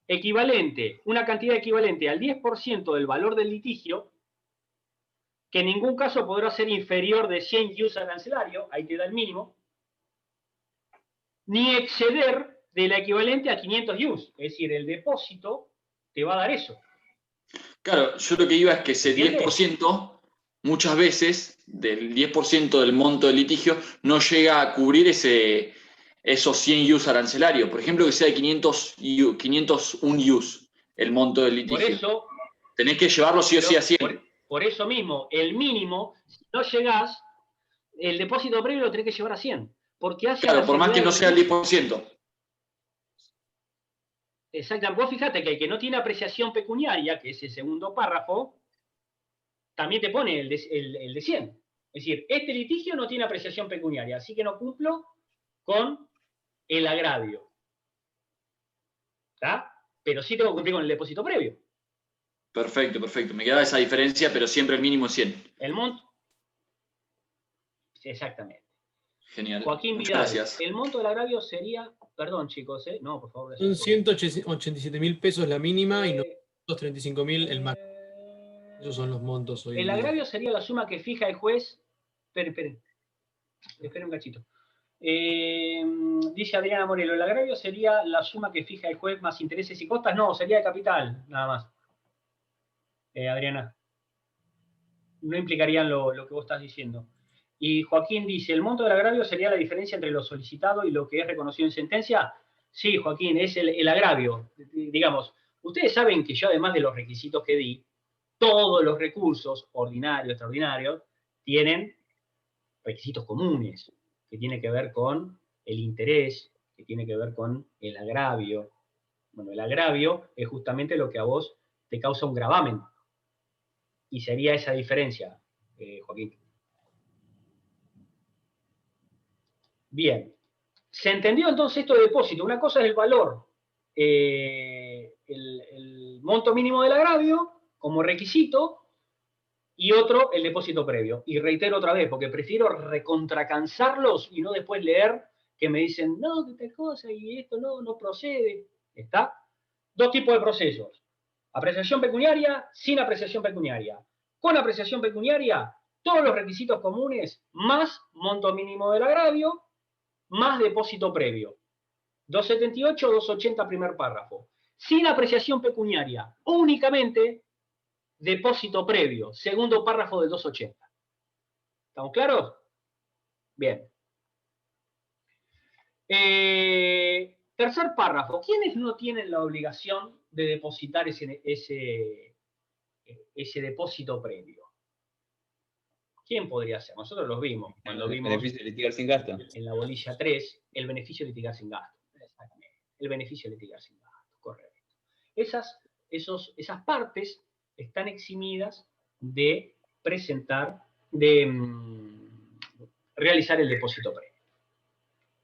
Speaker 6: equivalente, una cantidad equivalente al 10% del valor del litigio, que en ningún caso podrá ser inferior de 100 use arancelario, ahí te da el mínimo, ni exceder de la equivalente a 500 use. Es decir, el depósito te va a dar eso.
Speaker 4: Claro, yo lo que iba es que ese
Speaker 6: ¿Entiendes?
Speaker 4: 10%, muchas veces, del 10% del monto del litigio, no llega a cubrir esos 100 use arancelarios. Por ejemplo, que sea de 501 use el monto del litigio.
Speaker 6: Por eso,
Speaker 4: tenés que llevarlo sí o sí a 100.
Speaker 6: por eso mismo, el mínimo, si no llegás, el depósito previo lo tenés que llevar a 100. Porque hace
Speaker 4: Claro,
Speaker 6: la
Speaker 4: por más que no sea el
Speaker 6: seguridad
Speaker 4: 10%.
Speaker 6: Exacto. Vos fíjate que el que no tiene apreciación pecuniaria, que es el segundo párrafo, también te pone el de 100. Es decir, este litigio no tiene apreciación pecuniaria, así que no cumplo con el agravio. ¿Está? Pero sí tengo que cumplir con el depósito previo.
Speaker 4: Perfecto, perfecto. Me queda esa diferencia, pero siempre el mínimo es 100.
Speaker 6: El monto. Exactamente.
Speaker 4: Genial.
Speaker 6: Joaquín
Speaker 4: Muchas
Speaker 6: Vidal,
Speaker 4: gracias.
Speaker 6: el monto del agravio sería, perdón chicos, no, por favor.
Speaker 1: Son 187.000 pesos la mínima y 935.000 el máximo. Esos son los montos hoy en
Speaker 6: El
Speaker 1: día.
Speaker 6: agravio sería la suma que fija el juez. Esperen un cachito. Dice Adriana Morelo, el agravio sería la suma que fija el juez más intereses y costas. No, sería de capital, nada más. Adriana. No implicarían lo que vos estás diciendo. Y Joaquín dice, ¿el monto del agravio sería la diferencia entre lo solicitado y lo que es reconocido en sentencia? Sí, Joaquín, es el agravio. Digamos, ustedes saben que yo, además de los requisitos que di, todos los recursos, ordinarios, extraordinarios, tienen requisitos comunes, que tienen que ver con el interés, que tiene que ver con el agravio. Bueno, el agravio es justamente lo que a vos te causa un gravamen. Y sería esa diferencia, Joaquín. Bien. ¿Se entendió entonces esto de depósito? Una cosa es el valor, el monto mínimo del agravio como requisito, y otro el depósito previo. Y reitero otra vez, porque prefiero recontracansarlos y no después leer que me dicen, no, que tal cosa y esto no procede. ¿Está? Dos tipos de procesos. Apreciación pecuniaria, sin apreciación pecuniaria. Con apreciación pecuniaria, todos los requisitos comunes, más monto mínimo del agravio, más depósito previo. 278, 280 primer párrafo. Sin apreciación pecuniaria, únicamente depósito previo, segundo párrafo del 280. ¿Estamos claros? Bien. Tercer párrafo. ¿Quiénes no tienen la obligación de depositar ese depósito previo? ¿Quién podría ser? Nosotros los vimos. Cuando
Speaker 7: El
Speaker 6: vimos
Speaker 7: beneficio de litigar sin gasto.
Speaker 6: en la bolilla 3, el beneficio de litigar sin gasto. Exactamente. El beneficio de litigar sin gasto. Correcto. Esas partes están eximidas de presentar, de realizar el depósito previo.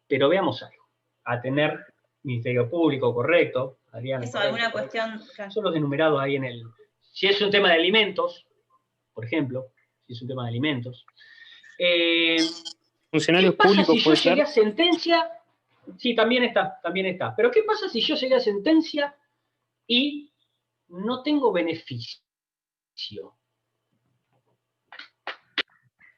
Speaker 6: Pero veamos algo. A tener Ministerio Público, correcto. Adriana,
Speaker 10: Eso,
Speaker 6: correcto,
Speaker 10: alguna
Speaker 6: correcto.
Speaker 10: cuestión. Claro.
Speaker 6: Son los enumerados ahí en el... Si es un tema de alimentos, por ejemplo, si es un tema de alimentos.
Speaker 11: Funcionarios
Speaker 6: ¿Qué pasa
Speaker 11: públicos
Speaker 6: si yo
Speaker 11: puede
Speaker 6: llegué
Speaker 11: ser.
Speaker 6: a sentencia? Sí, también está, también está. Pero ¿qué pasa si yo llegué a sentencia y no tengo beneficio?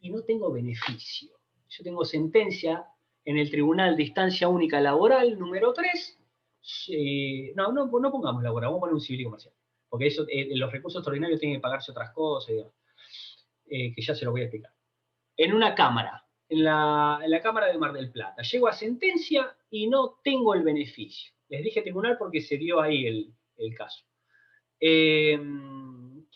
Speaker 6: Y no tengo beneficio. Yo tengo sentencia en el Tribunal de Instancia Única Laboral número 3. No pongamos laboral, vamos a poner un civil y comercial. Porque eso, los recursos extraordinarios tienen que pagarse otras cosas, que ya se lo voy a explicar. En una cámara, en la Cámara de Mar del Plata, llego a sentencia y no tengo el beneficio. Les dije tribunal porque se dio ahí el caso. ¿Qué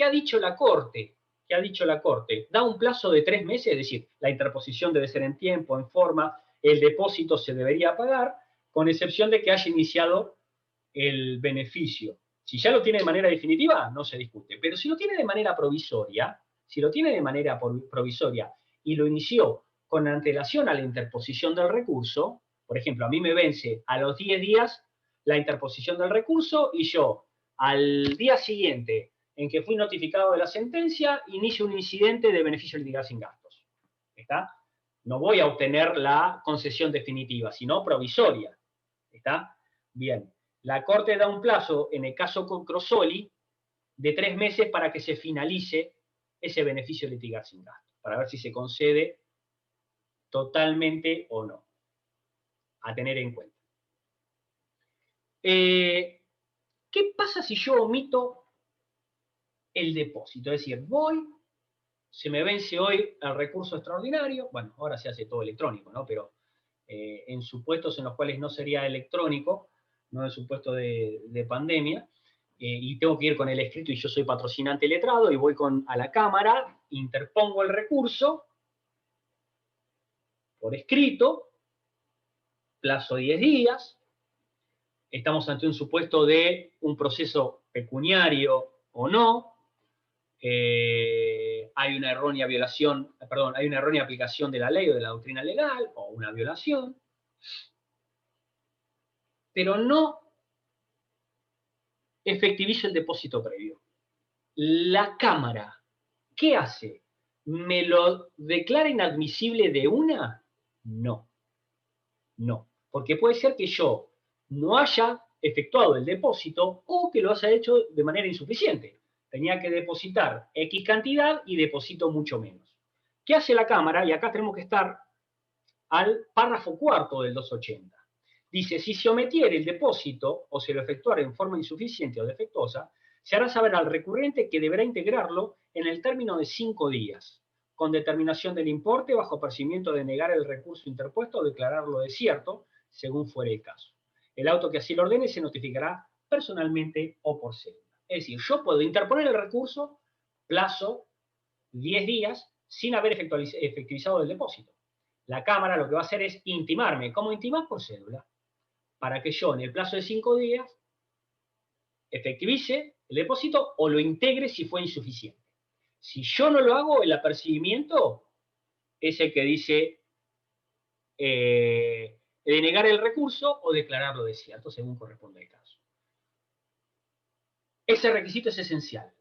Speaker 6: ha dicho la Corte? ¿Qué ha dicho la Corte? Da un plazo de 3 meses, es decir, la interposición debe ser en tiempo, en forma, el depósito se debería pagar, con excepción de que haya iniciado el beneficio. Si ya lo tiene de manera definitiva, no se discute. Pero si lo tiene de manera provisoria, y lo inició con antelación a la interposición del recurso, por ejemplo, a mí me vence a los 10 días la interposición del recurso y yo, al día siguiente en que fui notificado de la sentencia, inicio un incidente de beneficio litigar sin gastos. ¿Está? No voy a obtener la concesión definitiva, sino provisoria. ¿Está? Bien. La Corte da un plazo, en el caso con Crosoli, de 3 meses para que se finalice ese beneficio litigar sin gastos, para ver si se concede totalmente o no. A tener en cuenta. ¿Qué pasa si yo omito el depósito? Es decir, se me vence hoy el recurso extraordinario, bueno, ahora se hace todo electrónico, ¿no? Pero en supuestos en los cuales no sería electrónico, no en supuesto de pandemia, y tengo que ir con el escrito y yo soy patrocinante letrado y voy a la Cámara, interpongo el recurso por escrito, plazo 10 días, estamos ante un supuesto de un proceso pecuniario o no, hay una errónea hay una errónea aplicación de la ley o de la doctrina legal, o una violación, pero no efectivizo el depósito previo. La Cámara, ¿qué hace? ¿Me lo declara inadmisible de una? No. No. Porque puede ser que yo no haya efectuado el depósito o que lo haya hecho de manera insuficiente. Tenía que depositar X cantidad y deposito mucho menos. ¿Qué hace la Cámara? Y acá tenemos que estar al párrafo 4 del 280. Dice, si se omitiera el depósito o se lo efectuara en forma insuficiente o defectuosa, se hará saber al recurrente que deberá integrarlo en el término de 5 días, con determinación del importe bajo apercibimiento de negar el recurso interpuesto o declararlo desierto, según fuere el caso. El auto que así lo ordene se notificará personalmente o por cédula. Es decir, yo puedo interponer el recurso, plazo 10 días, sin haber efectivizado el depósito. La Cámara lo que va a hacer es intimarme. ¿Cómo intimar? Por cédula. Para que yo en el plazo de 5 días efectivice el depósito o lo integre si fue insuficiente. Si yo no lo hago, el apercibimiento es el que dice denegar el recurso o declararlo desierto, según corresponde al caso. Ese requisito es esencial.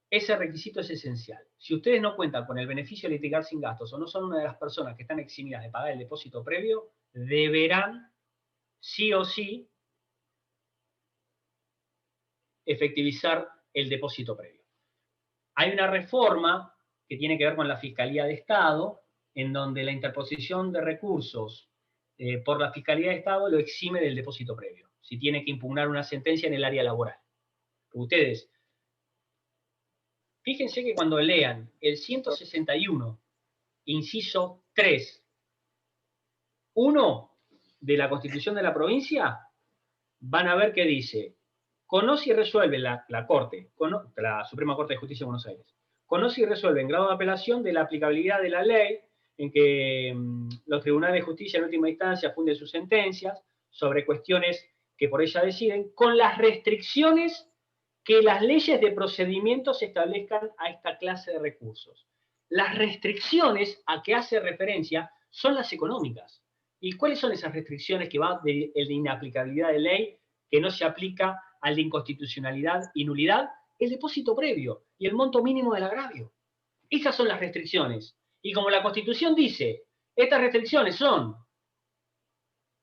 Speaker 6: Ese requisito es esencial. Si ustedes no cuentan con el beneficio de litigar sin gastos o no son una de las personas que están eximidas de pagar el depósito previo, deberán sí o sí efectivizar el depósito previo. Hay una reforma que tiene que ver con la Fiscalía de Estado, en donde la interposición de recursos por la Fiscalía de Estado lo exime del depósito previo, si tiene que impugnar una sentencia en el área laboral. Ustedes, fíjense que cuando lean el 161, inciso 3, 1 de la Constitución de la provincia, van a ver que dice, conoce y resuelve la Corte, la Suprema Corte de Justicia de Buenos Aires, conoce y resuelve en grado de apelación de la aplicabilidad de la ley en que los tribunales de justicia en última instancia funden sus sentencias sobre cuestiones que por ella deciden, con las restricciones que las leyes de procedimientos establezcan a esta clase de recursos. Las restricciones a que hace referencia son las económicas. ¿Y cuáles son esas restricciones que van de inaplicabilidad de ley, que no se aplica al de inconstitucionalidad y nulidad? El depósito previo y el monto mínimo del agravio. Esas son las restricciones. Y como la Constitución dice, estas restricciones son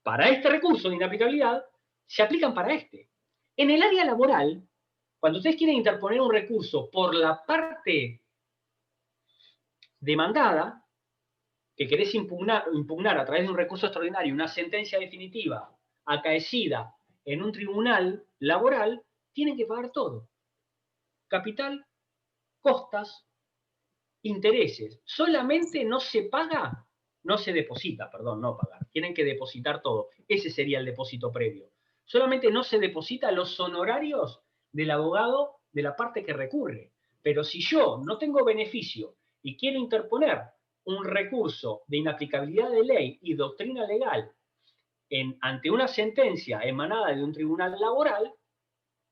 Speaker 6: para este recurso de inaplicabilidad, se aplican para este. En el área laboral, cuando ustedes quieren interponer un recurso por la parte demandada, que querés impugnar a través de un recurso extraordinario una sentencia definitiva acaecida en un tribunal laboral, tienen que pagar todo. Capital, costas, intereses. Solamente no se paga, no se deposita, perdón, no pagar. Tienen que depositar todo. Ese sería el depósito previo. Solamente no se deposita los honorarios del abogado de la parte que recurre. Pero si yo no tengo beneficio y quiero interponer un recurso de inaplicabilidad de ley y doctrina legal ante una sentencia emanada de un tribunal laboral,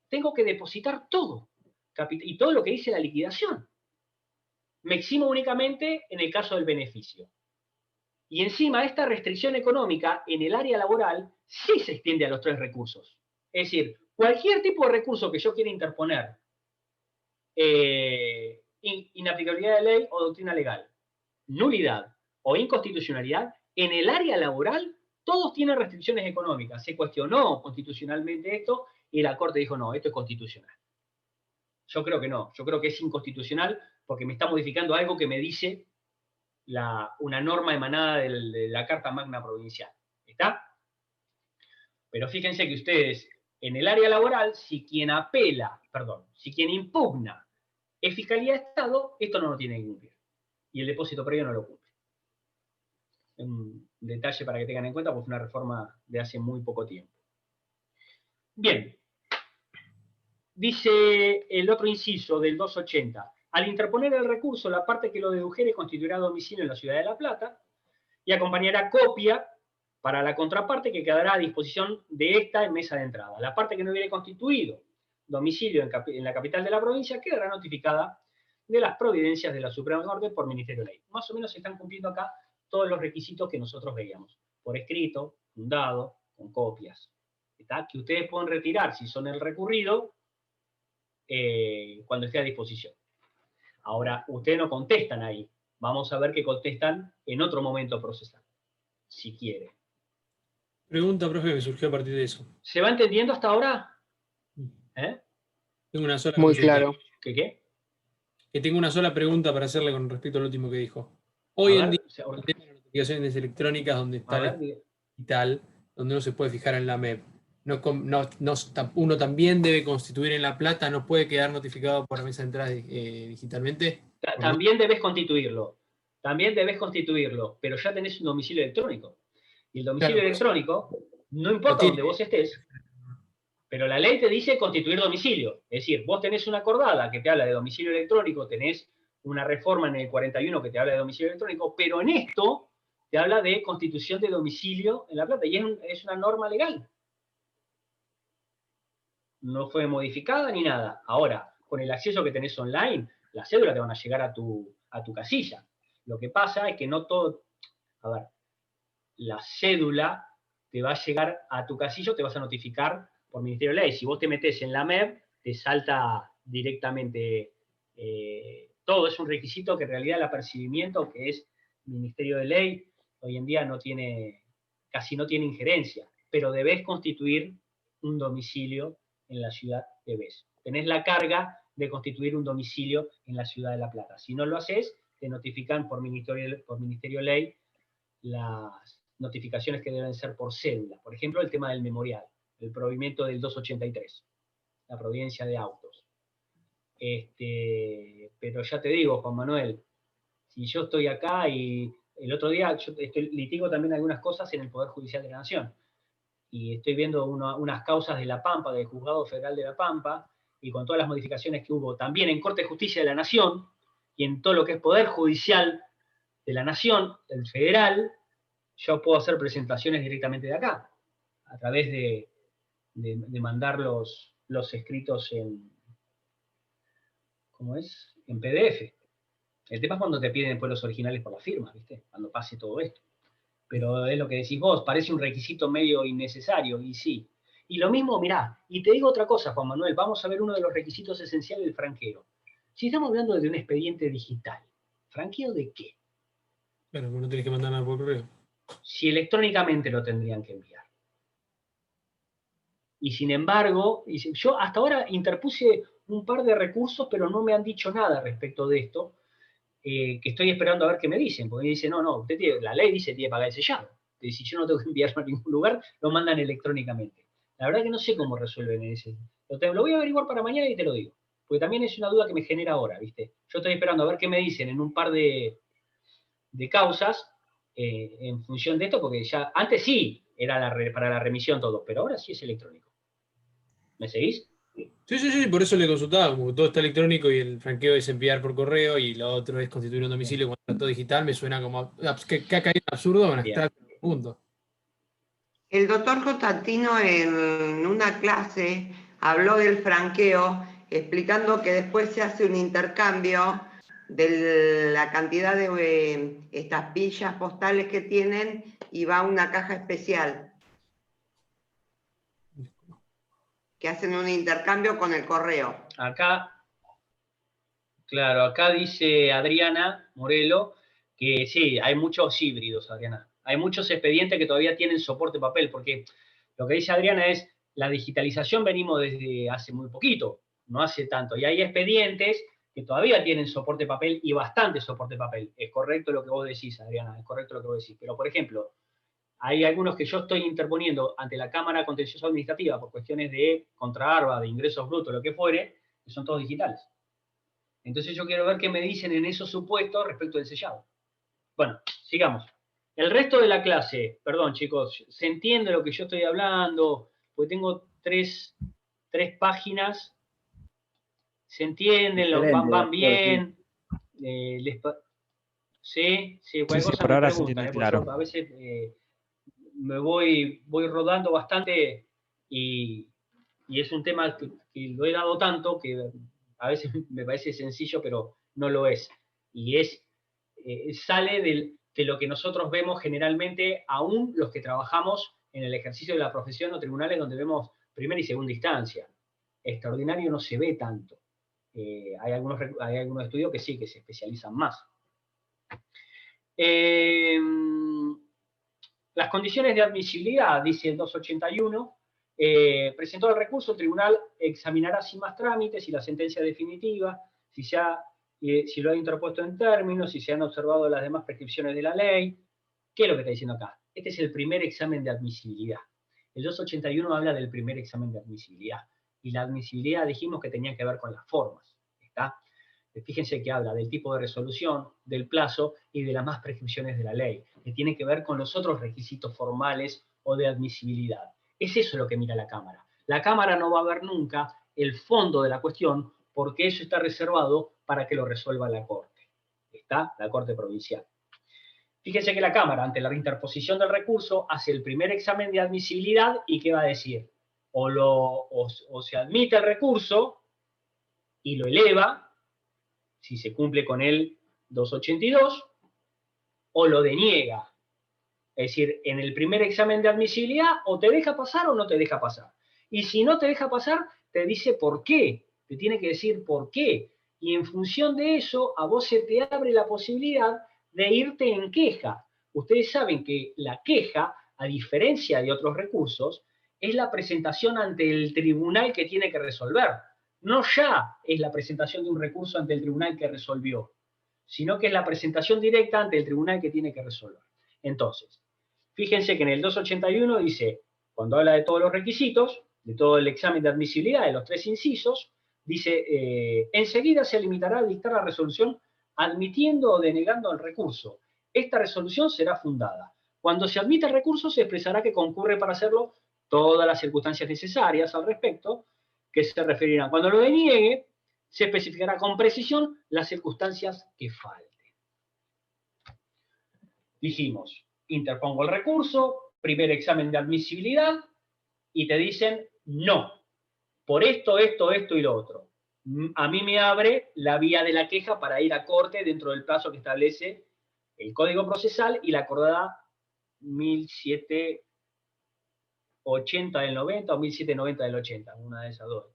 Speaker 6: tengo que depositar todo. Y todo lo que dice la liquidación. Me eximo únicamente en el caso del beneficio. Y encima esta restricción económica en el área laboral sí se extiende a los 3 recursos. Es decir, cualquier tipo de recurso que yo quiera interponer, inaplicabilidad de ley o doctrina legal, nulidad o inconstitucionalidad, en el área laboral todos tienen restricciones económicas. Se cuestionó constitucionalmente esto y la Corte dijo, no, esto es constitucional. Yo creo que no, yo creo que es inconstitucional porque me está modificando algo que me dice una norma emanada de la Carta Magna Provincial. ¿Está? Pero fíjense que ustedes, en el área laboral, si quien impugna es Fiscalía de Estado, esto no lo tiene que cumplir. Y el depósito previo no lo cumple. Un detalle para que tengan en cuenta, porque fue una reforma de hace muy poco tiempo. Bien. Dice el otro inciso del 280. Al interponer el recurso, la parte que lo dedujere constituirá domicilio en la ciudad de La Plata y acompañará copia para la contraparte que quedará a disposición de esta en mesa de entrada. La parte que no hubiere constituido domicilio en la capital de la provincia quedará notificada de las providencias de la Suprema Corte por Ministerio de Ley. Más o menos se están cumpliendo acá todos los requisitos que nosotros veíamos. Por escrito, fundado, con copias. ¿Está? Que ustedes pueden retirar si son el recurrido cuando esté a disposición. Ahora, ustedes no contestan ahí. Vamos a ver que contestan en otro momento procesal, si quiere.
Speaker 1: Pregunta, profe, me surgió a partir de eso.
Speaker 6: ¿Se va entendiendo hasta ahora?
Speaker 1: Tengo una sola
Speaker 9: Muy
Speaker 1: consulta.
Speaker 9: claro.
Speaker 6: ¿Qué?
Speaker 1: Que tengo una sola pregunta para hacerle con respecto al último que dijo. Hoy en día, el tema de las notificaciones electrónicas, donde está el digital, donde uno se puede fijar en la MEP, uno también debe constituir en La Plata, no puede quedar notificado por la mesa de entrada digitalmente.
Speaker 6: También debes constituirlo. También debes constituirlo, pero ya tenés un domicilio electrónico. Y el domicilio electrónico, no importa donde vos estés, pero la ley te dice constituir domicilio. Es decir, vos tenés una acordada que te habla de domicilio electrónico, tenés una reforma en el 41 que te habla de domicilio electrónico, pero en esto te habla de constitución de domicilio en La Plata, y es una norma legal. No fue modificada ni nada. Ahora, con el acceso que tenés online, las cédulas te van a llegar a tu casilla. Lo que pasa es que no todo... A ver, la cédula te va a llegar a tu casilla, te vas a notificar por Ministerio de Ley. Si vos te metés en la MEP, te salta directamente todo. Es un requisito que en realidad el apercibimiento, que es Ministerio de Ley, hoy en día casi no tiene injerencia, pero debés constituir un domicilio en la ciudad de Bes. Tenés la carga de constituir un domicilio en la ciudad de La Plata. Si no lo haces, te notifican por Ministerio de Ley las notificaciones que deben ser por cédula. Por ejemplo, el tema del memorial, el provimiento del 283, la providencia de autos. Pero ya te digo, Juan Manuel, si yo estoy acá y el otro día yo litigo también algunas cosas en el Poder Judicial de la Nación, y estoy viendo unas causas de La Pampa, del Juzgado Federal de La Pampa, y con todas las modificaciones que hubo también en Corte de Justicia de la Nación, y en todo lo que es Poder Judicial de la Nación, el federal, yo puedo hacer presentaciones directamente de acá, a través de mandar los escritos en PDF. El tema es cuando te piden después los originales por las firmas, ¿viste? Cuando pase todo esto. Pero es lo que decís vos, parece un requisito medio innecesario, y sí. Y lo mismo, mirá, y te digo otra cosa, Juan Manuel, vamos a ver uno de los requisitos esenciales del franqueo. Si estamos hablando de un expediente digital, ¿Franqueo de qué?
Speaker 1: Bueno, no tenés que mandar nada por correo.
Speaker 6: Si electrónicamente lo tendrían que enviar. Y sin embargo, yo hasta ahora interpuse un par de recursos, pero no me han dicho nada respecto de esto, que estoy esperando a ver qué me dicen, porque me dicen, no, usted tiene, la ley dice que tiene que pagar el sellado. Entonces, si yo no tengo que enviarlo a ningún lugar, lo mandan electrónicamente. La verdad que no sé cómo resuelven ese. Lo voy a averiguar para mañana y te lo digo. Porque también es una duda que me genera ahora, ¿viste? Yo estoy esperando a ver qué me dicen en un par de causas, en función de esto, porque ya antes sí era para la remisión todo, pero ahora sí es electrónico. ¿Me seguís?
Speaker 1: Sí, por eso le consultaba, como todo está electrónico y el franqueo es enviar por correo y lo otro es constituir un domicilio cuando está todo digital, me suena como que ha caído absurdo, bueno, está punto.
Speaker 5: El doctor Constantino en una clase habló del franqueo, explicando que después se hace un intercambio de la cantidad de estampillas postales que tienen y va a una caja especial. Que hacen un intercambio con el correo.
Speaker 6: Acá, claro, acá dice Adriana Morelo que sí, hay muchos híbridos, Adriana. Hay muchos expedientes que todavía tienen soporte papel, porque lo que dice Adriana es, la digitalización venimos desde hace muy poquito, no hace tanto, y hay expedientes que todavía tienen soporte papel y bastante soporte papel. Es correcto lo que vos decís, Adriana, es correcto lo que vos decís. Pero, por ejemplo, hay algunos que yo estoy interponiendo ante la Cámara Contencioso Administrativa por cuestiones de contraarba, de ingresos brutos, lo que fuere, que son todos digitales. Entonces yo quiero ver qué me dicen en esos supuestos respecto del sellado. Bueno, sigamos. El resto de la clase, perdón chicos, ¿se entiende lo que yo estoy hablando? Porque tengo tres páginas. ¿Se entienden? ¿Van bien? Sí, cualquier cosa
Speaker 11: por
Speaker 6: me
Speaker 11: ahora se
Speaker 6: preguntan,
Speaker 11: entiende
Speaker 6: porque
Speaker 11: claro.
Speaker 6: yo a veces me voy rodando bastante y es un tema que lo he dado tanto que a veces me parece sencillo, pero no lo es. Y sale de lo que nosotros vemos generalmente, aún los que trabajamos en el ejercicio de la profesión o tribunales donde vemos primera y segunda instancia. Extraordinario no se ve tanto. Hay algunos estudios que sí, que se especializan más. Las condiciones de admisibilidad, dice el 281, presentó el recurso, el tribunal examinará sin más trámites si la sentencia definitiva, si lo ha interpuesto en términos, si se han observado las demás prescripciones de la ley. ¿Qué es lo que está diciendo acá? Este es el primer examen de admisibilidad. El 281 habla del primer examen de admisibilidad. Y la admisibilidad dijimos que tenía que ver con las formas. ¿Está? Fíjense que habla del tipo de resolución, del plazo y de las más prescripciones de la ley, que tiene que ver con los otros requisitos formales o de admisibilidad. Es eso lo que mira la Cámara. La Cámara no va a ver nunca el fondo de la cuestión porque eso está reservado para que lo resuelva la Corte. ¿Está? La Corte Provincial. Fíjense que la Cámara, ante la interposición del recurso, hace el primer examen de admisibilidad y ¿qué va a decir? O se admite el recurso y lo eleva, si se cumple con el 282, o lo deniega. Es decir, en el primer examen de admisibilidad, o te deja pasar o no te deja pasar. Y si no te deja pasar, te dice por qué. Te tiene que decir por qué. Y en función de eso, a vos se te abre la posibilidad de irte en queja. Ustedes saben que la queja, a diferencia de otros recursos, es la presentación ante el tribunal que tiene que resolver. No ya es la presentación de un recurso ante el tribunal que resolvió, sino que es la presentación directa ante el tribunal que tiene que resolver. Entonces, fíjense que en el 281 dice, cuando habla de todos los requisitos, de todo el examen de admisibilidad, de los tres incisos, dice, enseguida se limitará a dictar la resolución admitiendo o denegando el recurso. Esta resolución será fundada. Cuando se admita el recurso, se expresará que concurre para hacerlo todas las circunstancias necesarias al respecto, que se referirán. Cuando lo deniegue, se especificará con precisión las circunstancias que falten. Dijimos, interpongo el recurso, primer examen de admisibilidad, y te dicen no, por esto y lo otro. A mí me abre la vía de la queja para ir a corte dentro del plazo que establece el Código Procesal y la acordada 1780 del 90 o 1790 del 80, una de esas dos.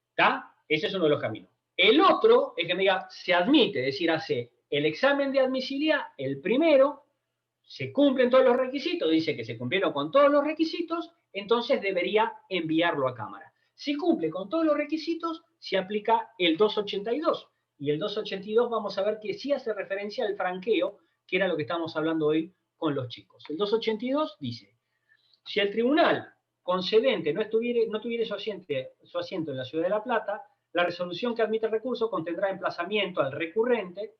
Speaker 6: ¿Está? Ese es uno de los caminos. El otro es que me diga, se admite, es decir, hace el examen de admisibilidad, el primero, se cumplen todos los requisitos, dice que se cumplieron con todos los requisitos, entonces debería enviarlo a Cámara. Si cumple con todos los requisitos, se aplica el 282. Y el 282 vamos a ver que sí hace referencia al franqueo, que era lo que estábamos hablando hoy con los chicos. El 282 dice, si el tribunal concedente no tuviera su asiento en la Ciudad de La Plata, la resolución que admite el recurso contendrá emplazamiento al recurrente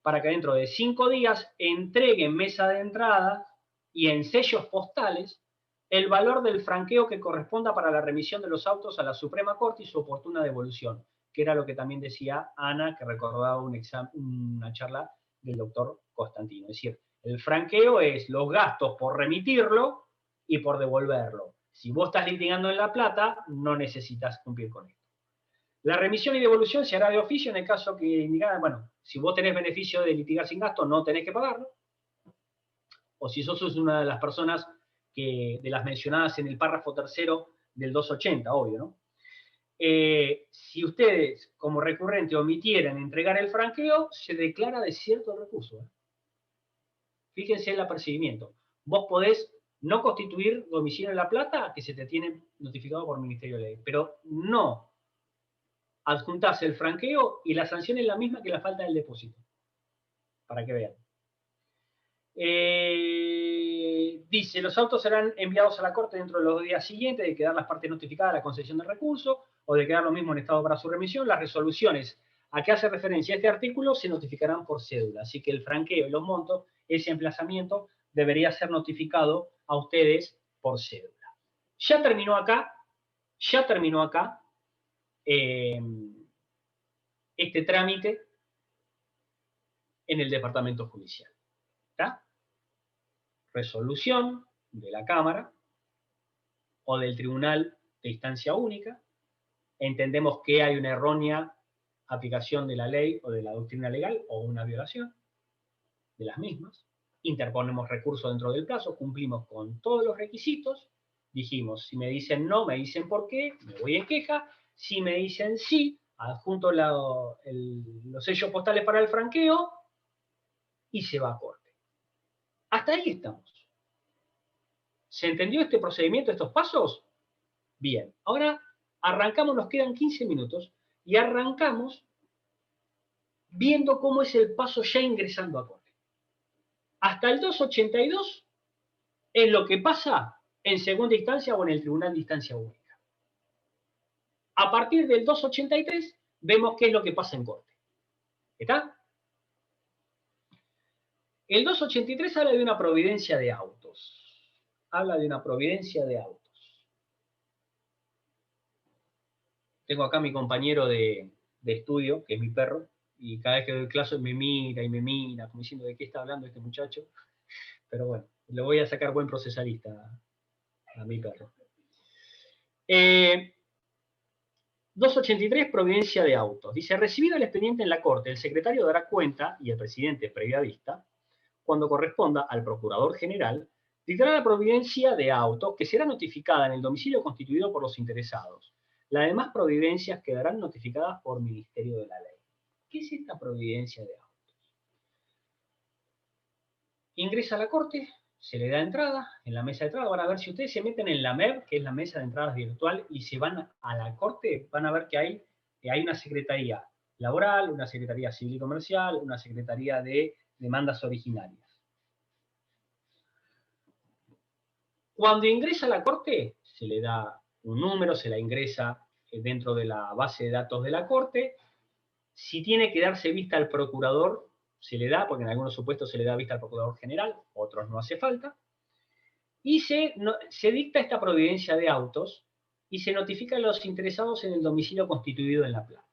Speaker 6: para que dentro de 5 días entregue en mesa de entrada y en sellos postales el valor del franqueo que corresponda para la remisión de los autos a la Suprema Corte y su oportuna devolución, que era lo que también decía Ana, que recordaba una charla del doctor Constantino. Es decir, el franqueo es los gastos por remitirlo y por devolverlo. Si vos estás litigando en La Plata, no necesitas cumplir con esto. La remisión y devolución se hará de oficio en el caso que indicara, bueno, si vos tenés beneficio de litigar sin gasto, no tenés que pagarlo. O si sos una de las personas de las mencionadas en el párrafo tercero del 280, obvio, ¿no? Si ustedes, como recurrente, omitieran entregar el franqueo, se declara desierto el recurso. Fíjense en el apercibimiento. Vos podés no constituir domicilio en La Plata, que se te tiene notificado por Ministerio de Ley, pero no adjuntás el franqueo y la sanción es la misma que la falta del depósito. Para que vean. Dice, los autos serán enviados a la Corte dentro de los 2 días siguientes de quedar las partes notificadas de la concesión del recurso o de quedar lo mismo en estado para su remisión. Las resoluciones a que hace referencia este artículo se notificarán por cédula. Así que el franqueo y los montos, ese emplazamiento, debería ser notificado a ustedes por cédula. Ya terminó acá este trámite en el departamento judicial. ¿Está? Resolución de la Cámara o del Tribunal de Instancia Única. Entendemos que hay una errónea aplicación de la ley o de la doctrina legal o una violación de las mismas. Interponemos recurso dentro del plazo, cumplimos con todos los requisitos. Dijimos, si me dicen no, me dicen por qué, me voy en queja. Si me dicen sí, adjunto los sellos postales para el franqueo y se va a corte. Hasta ahí estamos. ¿Se entendió este procedimiento, estos pasos? Bien. Ahora arrancamos, nos quedan 15 minutos, y arrancamos viendo cómo es el paso ya ingresando a corte. Hasta el 282 es lo que pasa en segunda instancia o en el Tribunal de Instancia Única. A partir del 283 vemos qué es lo que pasa en corte. ¿Está? El 283 habla de una providencia de autos. Habla de una providencia de autos. Tengo acá a mi compañero de estudio, que es mi perro, y cada vez que doy clase me mira, como diciendo de qué está hablando este muchacho. Pero bueno, le voy a sacar buen procesalista a mi perro. 283, providencia de autos. Dice, recibido el expediente en la Corte, el secretario dará cuenta, y el presidente previa vista, cuando corresponda al Procurador General, dictará la providencia de autos que será notificada en el domicilio constituido por los interesados. Las demás providencias quedarán notificadas por Ministerio de la Ley. ¿Qué es esta providencia de autos? Ingresa a la Corte, se le da entrada, en la mesa de entrada, van a ver si ustedes se meten en la MEV, que es la mesa de entradas virtual, y se van a la Corte, van a ver que hay una secretaría laboral, una secretaría civil y comercial, una secretaría de demandas originarias. Cuando ingresa a la Corte, se le da un número, se la ingresa dentro de la base de datos de la Corte. Si tiene que darse vista al procurador, se le da, porque en algunos supuestos se le da vista al Procurador General, otros no hace falta. Y se dicta esta providencia de autos y se notifica a los interesados en el domicilio constituido en La Plata.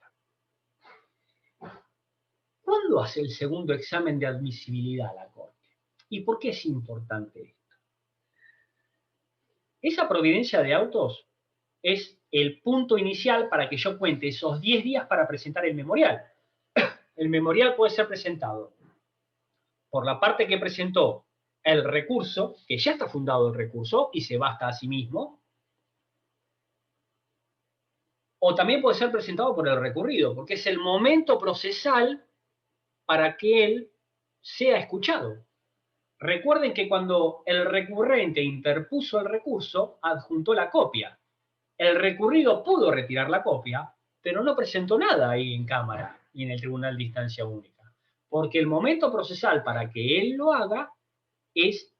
Speaker 6: ¿Cuándo hace el segundo examen de admisibilidad la Corte? ¿Y por qué es importante esto? Esa providencia de autos es el punto inicial para que yo cuente esos 10 días para presentar el memorial. El memorial puede ser presentado por la parte que presentó el recurso, que ya está fundado el recurso y se basta a sí mismo, O también puede ser presentado por el recurrido, porque es el momento procesal para que él sea escuchado. Recuerden que cuando el recurrente interpuso el recurso, adjuntó la copia. El recurrido pudo retirar la copia, pero no presentó nada ahí en cámara y en el tribunal de instancia única. Porque el momento procesal para que él lo haga es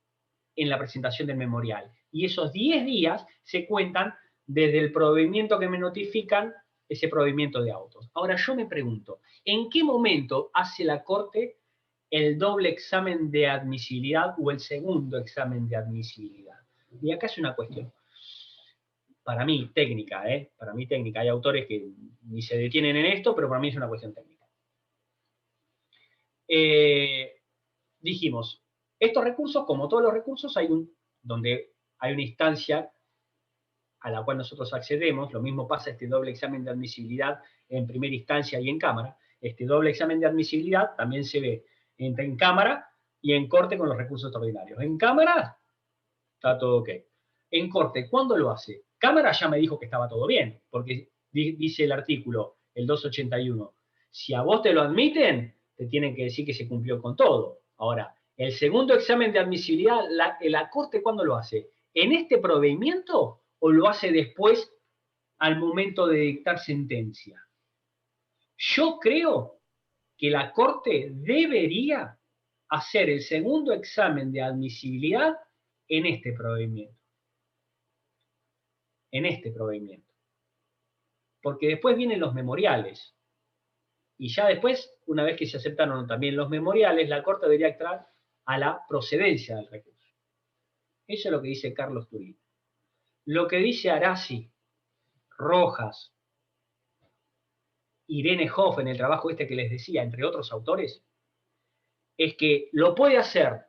Speaker 6: en la presentación del memorial. Y esos 10 días se cuentan desde el provimiento que me notifican, ese provimiento de autos. Ahora yo me pregunto, ¿en qué momento hace la Corte el doble examen de admisibilidad o el segundo examen de admisibilidad? Y acá es una cuestión, para mí técnica, para mí técnica. Hay autores que ni se detienen en esto, pero para mí es una cuestión técnica. Dijimos, estos recursos, como todos los recursos, donde hay una instancia a la cual nosotros accedemos. Lo mismo pasa este doble examen de admisibilidad en primera instancia y en cámara. Este doble examen de admisibilidad también se ve en cámara y en corte con los recursos extraordinarios. En cámara está todo ok. En corte, ¿cuándo lo hace? Cámara ya me dijo que estaba todo bien, porque dice el artículo, el 281, si a vos te lo admiten, te tienen que decir que se cumplió con todo. Ahora, el segundo examen de admisibilidad, la Corte, ¿cuándo lo hace? ¿En este provimiento o lo hace después al momento de dictar sentencia? Yo creo que la Corte debería hacer el segundo examen de admisibilidad en este provimiento. En este provimiento. Porque después vienen los memoriales. Y ya después, una vez que se aceptaron también los memoriales, la Corte debería entrar a la procedencia del recurso. Eso es lo que dice Carlos Turín. Lo que dice Arasi, Rojas, Irene Hoff en el trabajo este que les decía, entre otros autores, es que lo puede hacer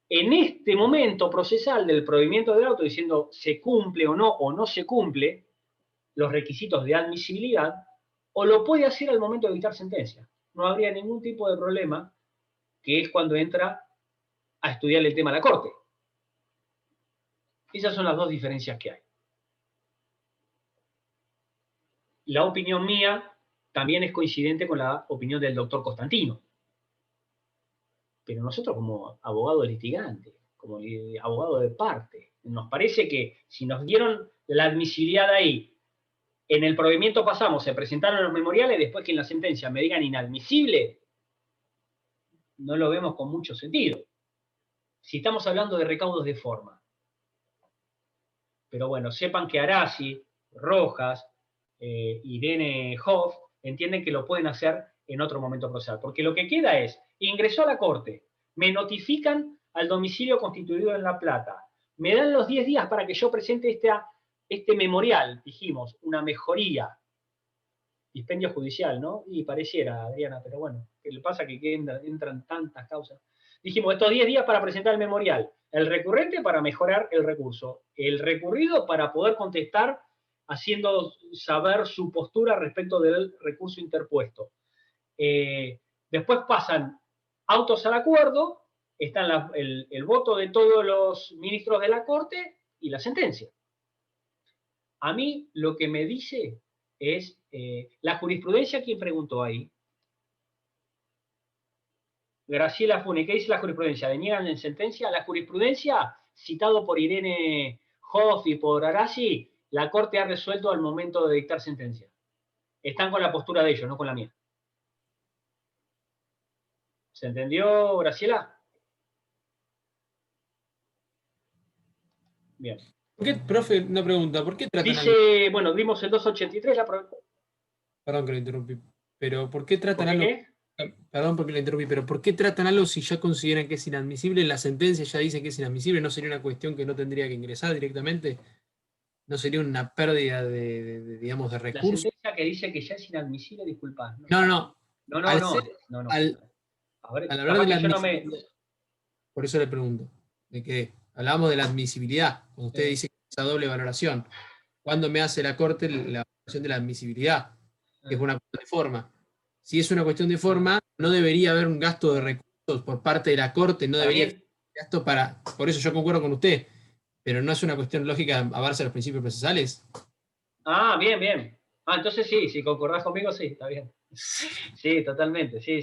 Speaker 6: en este momento procesal del provimiento del auto, diciendo se cumple o no se cumple los requisitos de admisibilidad, o lo puede hacer al momento de dictar sentencia. No habría ningún tipo de problema, que es cuando entra a estudiar el tema a la Corte. Esas son las dos diferencias que hay. La opinión mía también es coincidente con la opinión del doctor Costantino. Pero nosotros como abogado litigante, como abogado de parte, nos parece que si nos dieron la admisibilidad ahí, en el provimiento pasamos, se presentaron los memoriales, después que en la sentencia me digan inadmisible, no lo vemos con mucho sentido. Si estamos hablando de recaudos de forma. Pero bueno, sepan que Arasi, Rojas, Irene Hoff, entienden que lo pueden hacer en otro momento procesal. Porque lo que queda es, ingresó a la Corte, me notifican al domicilio constituido en La Plata, me dan los 10 días para que yo presente este memorial, dijimos, una mejoría, dispendio judicial, ¿no? Y pareciera, Adriana, pero bueno, ¿qué le pasa? Que entran tantas causas. Dijimos, estos 10 días para presentar el memorial, el recurrente para mejorar el recurso, el recurrido para poder contestar haciendo saber su postura respecto del recurso interpuesto. Después pasan autos al acuerdo, están el voto de todos los ministros de la Corte y la sentencia. A mí lo que me dice es, la jurisprudencia, ¿quién preguntó ahí? Graciela Fune, ¿qué dice la jurisprudencia? ¿Deniegan en sentencia? La jurisprudencia, citado por Irene Hoff y por Arasi, la Corte ha resuelto al momento de dictar sentencia. Están con la postura de ellos, no con la mía. ¿Se entendió, Graciela? Bien.
Speaker 1: ¿Por qué, profe, una pregunta, ¿por qué tratan
Speaker 6: Dice, bueno, vimos el 283,
Speaker 1: Perdón que lo interrumpí, pero ¿por qué tratan
Speaker 6: ¿Por
Speaker 1: algo?
Speaker 6: qué?
Speaker 1: Perdón porque lo interrumpí, pero ¿por qué tratan algo si ya consideran que es inadmisible? La sentencia ya dice que es inadmisible, ¿no sería una cuestión que no tendría que ingresar directamente? ¿No sería una pérdida digamos, de
Speaker 6: La
Speaker 1: recursos?
Speaker 6: sentencia que dice que ya es inadmisible, disculpa.
Speaker 1: No. Al hablar de la admisibilidad, por eso le pregunto, de que hablábamos de la admisibilidad, cuando usted dice que esa doble valoración, ¿cuándo me hace la Corte la valoración de la admisibilidad? Que es una cuestión de forma. Si es una cuestión de forma, no debería haber un gasto de recursos por parte de la Corte, no debería haber gasto para... Por eso yo concuerdo con usted, pero no es una cuestión lógica avarse a los principios procesales.
Speaker 6: Ah, bien. Ah, entonces sí, si concordás conmigo, sí, está bien. Sí, totalmente, sí.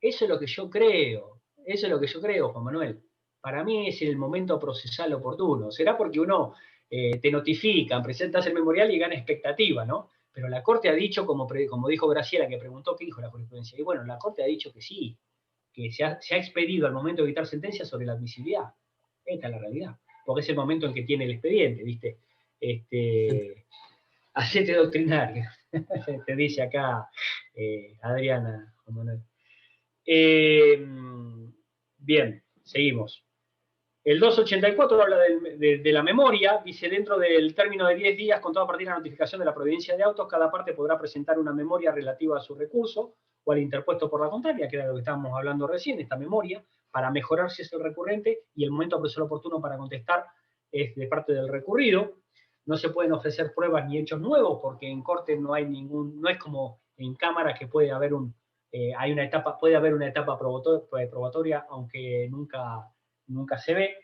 Speaker 6: Eso es lo que yo creo, Juan Manuel. Para mí es el momento procesal oportuno. Será porque uno te notifican, presentas el memorial y gana expectativa, ¿no? Pero la Corte ha dicho, como dijo Graciela, que preguntó qué dijo la jurisprudencia, y bueno, la Corte ha dicho que sí, que se ha expedido al momento de dictar sentencia sobre la admisibilidad. Esta es la realidad, porque es el momento en que tiene el expediente, ¿viste? Hacete doctrinario, te dice acá Adriana, Juan Manuel. Bien, seguimos. El 284 habla de la memoria, dice dentro del término de 10 días, contado a partir de la notificación de la providencia de autos, cada parte podrá presentar una memoria relativa a su recurso o al interpuesto por la contraria, que era lo que estábamos hablando recién, esta memoria, para mejorar si es el recurrente y el momento procesal oportuno para contestar es de parte del recurrido. No se pueden ofrecer pruebas ni hechos nuevos porque en corte no hay no es como en cámara que puede haber puede haber una etapa probatoria, aunque nunca se ve.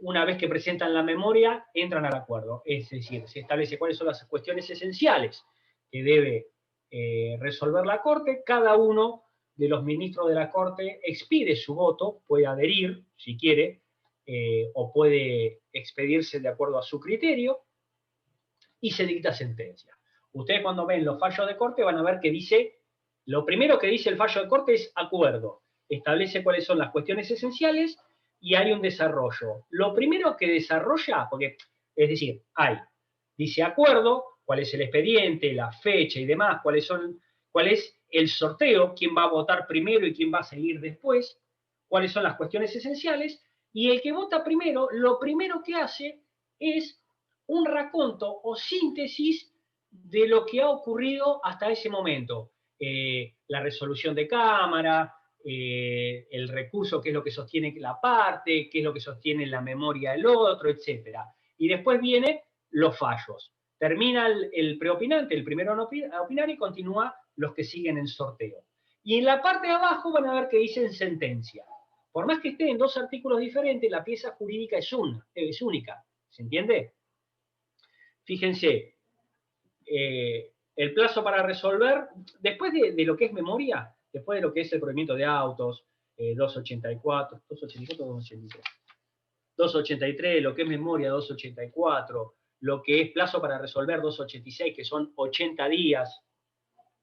Speaker 6: Una vez que presentan la memoria, entran al acuerdo. Es decir, se establece cuáles son las cuestiones esenciales que debe resolver la Corte. Cada uno de los ministros de la Corte expide su voto, puede adherir, si quiere, o puede expedirse de acuerdo a su criterio, y se dicta sentencia. Ustedes cuando ven los fallos de Corte van a ver que dice, lo primero que dice el fallo de Corte es acuerdo. Establece cuáles son las cuestiones esenciales y hay un desarrollo. Lo primero que desarrolla, es decir, dice acuerdo, cuál es el expediente, la fecha y demás, cuál es el sorteo, quién va a votar primero y quién va a seguir después, cuáles son las cuestiones esenciales, y el que vota primero, lo primero que hace es un raconto o síntesis de lo que ha ocurrido hasta ese momento. La resolución de Cámara, el recurso, qué es lo que sostiene la parte, qué es lo que sostiene la memoria el otro, etc. Y después vienen los fallos. Termina el preopinante, el primero a opinar, y continúa los que siguen en sorteo. Y en la parte de abajo van a ver que dicen sentencia. Por más que esté en dos artículos diferentes, la pieza jurídica es única. ¿Se entiende? Fíjense, el plazo para resolver, después de lo que es memoria, después de lo que es el prohibimiento de autos, 284, 283, lo que es memoria, 284, lo que es plazo para resolver, 286, que son 80 días,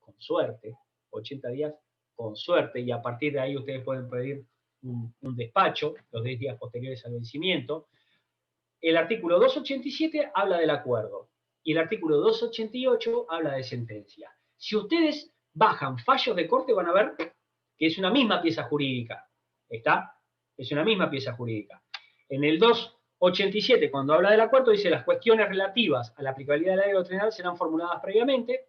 Speaker 6: con suerte, 80 días con suerte, y a partir de ahí ustedes pueden pedir un despacho, los 10 días posteriores al vencimiento. El artículo 287 habla del acuerdo y el artículo 288 habla de sentencia. Si ustedes bajan fallos de Corte van a ver que es una misma pieza jurídica. ¿Está? Es una misma pieza jurídica. En el 287, cuando habla del acuerdo, dice las cuestiones relativas a la aplicabilidad de la ley doctrinal serán formuladas previamente,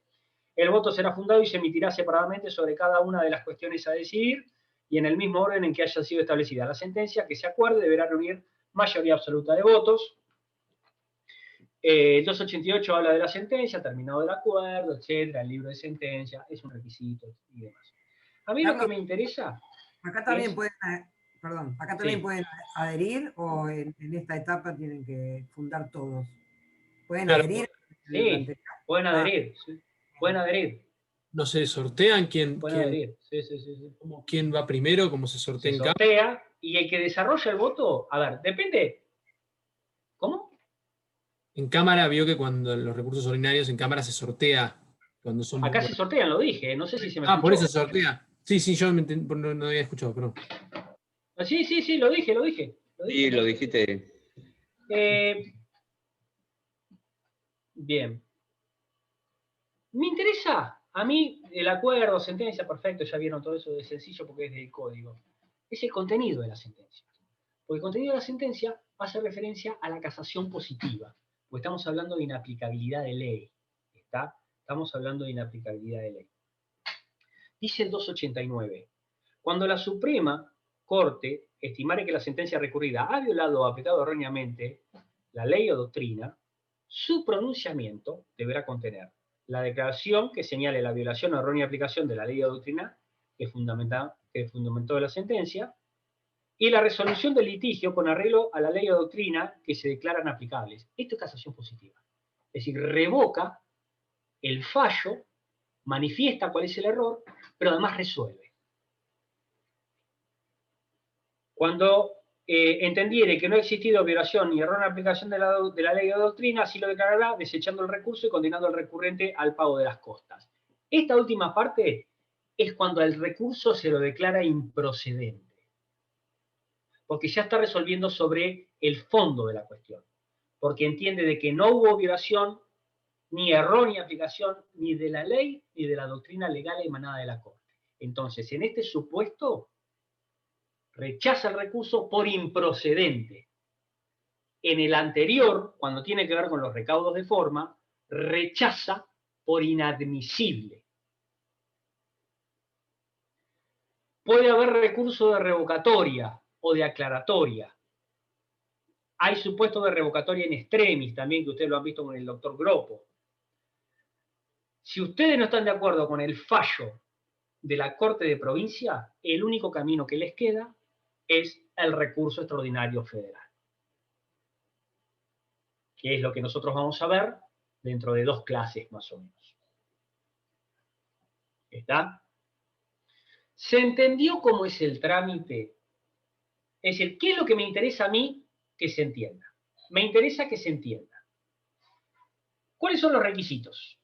Speaker 6: el voto será fundado y se emitirá separadamente sobre cada una de las cuestiones a decidir y en el mismo orden en que haya sido establecida la sentencia que se acuerde deberá reunir mayoría absoluta de votos. El 288 habla de la sentencia, terminado el acuerdo, etcétera, el libro de sentencia, es un requisito y demás. A mí lo que me interesa.
Speaker 3: Acá también pueden adherir o en esta etapa tienen que fundar todos. ¿Pueden adherir?
Speaker 6: Sí, pueden adherir. Sí, pueden adherir.
Speaker 1: No sé, sortean quién va primero, cómo se sortea en
Speaker 6: Cámara. Se sortea y el que desarrolla el voto, a ver, depende. ¿Cómo?
Speaker 1: En Cámara vio que cuando los recursos ordinarios en Cámara se sortea. Cuando son
Speaker 6: acá se sortean, lo dije, no sé si se me escuchó.
Speaker 1: Por eso se sortea. Sí, yo no había escuchado, perdón.
Speaker 6: Sí, lo dije.
Speaker 7: Sí, lo dijiste.
Speaker 6: Bien. Me interesa, a mí, el acuerdo, sentencia, perfecto, ya vieron todo eso de sencillo porque es del código. Es el contenido de la sentencia. Porque el contenido de la sentencia hace referencia a la casación positiva. Porque estamos hablando de inaplicabilidad de ley. ¿Está? Estamos hablando de inaplicabilidad de ley. Dice el 289. Cuando la Suprema Corte estimare que la sentencia recurrida ha violado o aplicado erróneamente la ley o doctrina, su pronunciamiento deberá contener la declaración que señale la violación o errónea aplicación de la ley o doctrina que fundamentó la sentencia y la resolución del litigio con arreglo a la ley o doctrina que se declaran aplicables. Esto es casación positiva. Es decir, revoca El fallo manifiesta cuál es el error, pero además resuelve. Cuando entendiere que no ha existido violación ni error en la aplicación de la ley o doctrina, así lo declarará, desechando el recurso y condenando al recurrente al pago de las costas. Esta última parte es cuando el recurso se lo declara improcedente, porque ya está resolviendo sobre el fondo de la cuestión, porque entiende de que no hubo violación, ni errónea aplicación, ni de la ley, ni de la doctrina legal emanada de la Corte. Entonces, en este supuesto, rechaza el recurso por improcedente. En el anterior, cuando tiene que ver con los recaudos de forma, rechaza por inadmisible. Puede haber recurso de revocatoria o de aclaratoria. Hay supuestos de revocatoria in extremis también, que ustedes lo han visto con el doctor Gropo. Si ustedes no están de acuerdo con el fallo de la Corte de Provincia, el único camino que les queda es el recurso extraordinario federal, que es lo que nosotros vamos a ver dentro de 2 clases más o menos. ¿Está? ¿Se entendió cómo es el trámite? Es decir, ¿qué es lo que me interesa a mí que se entienda? Me interesa que se entienda. ¿Cuáles son los requisitos?